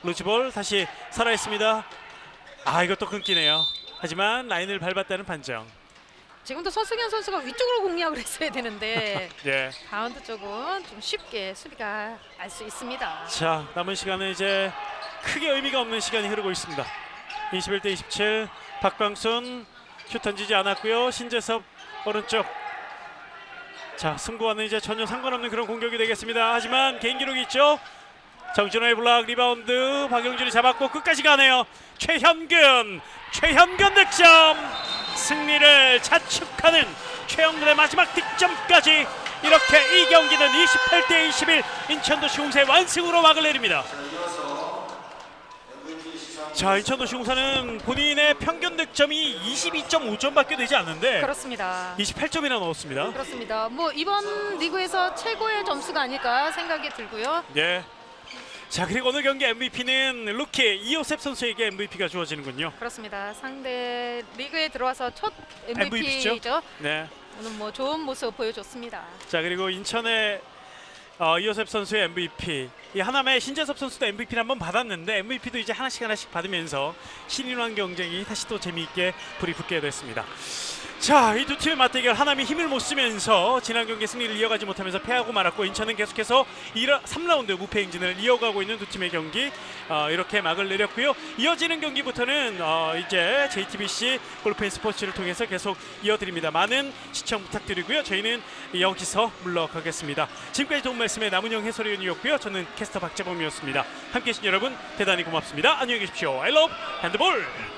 루즈볼 다시 살아있습니다. 아, 이것도 끊기네요. 하지만 라인을 밟았다는 판정. 지금도 서승현 선수가 위쪽으로 공략을 했어야 되는데 예. 바운드 쪽은 좀 쉽게 수비가 알 수 있습니다. 자, 남은 시간은 이제 크게 의미가 없는 시간이 흐르고 있습니다. 21대 27. 박광순 슛 던지지 않았고요. 신재섭 오른쪽. 자, 승부와는 이제 전혀 상관없는 그런 공격이 되겠습니다. 하지만 개인 기록이 있죠. 정진호의 블락 리바운드, 박영준이 잡았고 끝까지 가네요. 최현근 득점. 승리를 자축하는 최영근의 마지막 득점까지. 이렇게 이 경기는 28대 21 인천도시공사의 완승으로 막을 내립니다. 자, 인천도시공사는 본인의 평균 득점이 22.5점밖에 되지 않는데 그렇습니다. 28점이나 넣었습니다. 그렇습니다. 뭐 이번 리그에서 최고의 점수가 아닐까 생각이 들고요. 예. 자, 그리고 오늘 경기 MVP는 루키 이호셉 선수에게 MVP가 주어지는군요. 그렇습니다. 상대 리그에 들어와서 첫 MVP죠? MVP죠. 네. 오늘 뭐 좋은 모습 보여줬습니다. 자, 그리고 인천의 이호셉 선수의 MVP, 이 하남의 신재섭 선수도 MVP를 한번 받았는데 MVP도 이제 하나씩 받으면서 신인왕 경쟁이 다시 또 재미있게 불이 붙게 됐습니다. 자, 이 두 팀의 맞대결 하남이 힘을 못 쓰면서 지난 경기 승리를 이어가지 못하면서 패하고 말았고 인천은 계속해서 3라운드 무패 행진을 이어가고 있는 두 팀의 경기 이렇게 막을 내렸고요. 이어지는 경기부터는 이제 JTBC 골프앤 스포츠를 통해서 계속 이어드립니다. 많은 시청 부탁드리고요. 저희는 여기서 물러가겠습니다. 지금까지 도움 말씀의 남은영 해설위원이었고요. 저는 캐스터 박재범이었습니다. 함께해 주신 여러분 대단히 고맙습니다. 안녕히 계십시오. I love 핸드볼.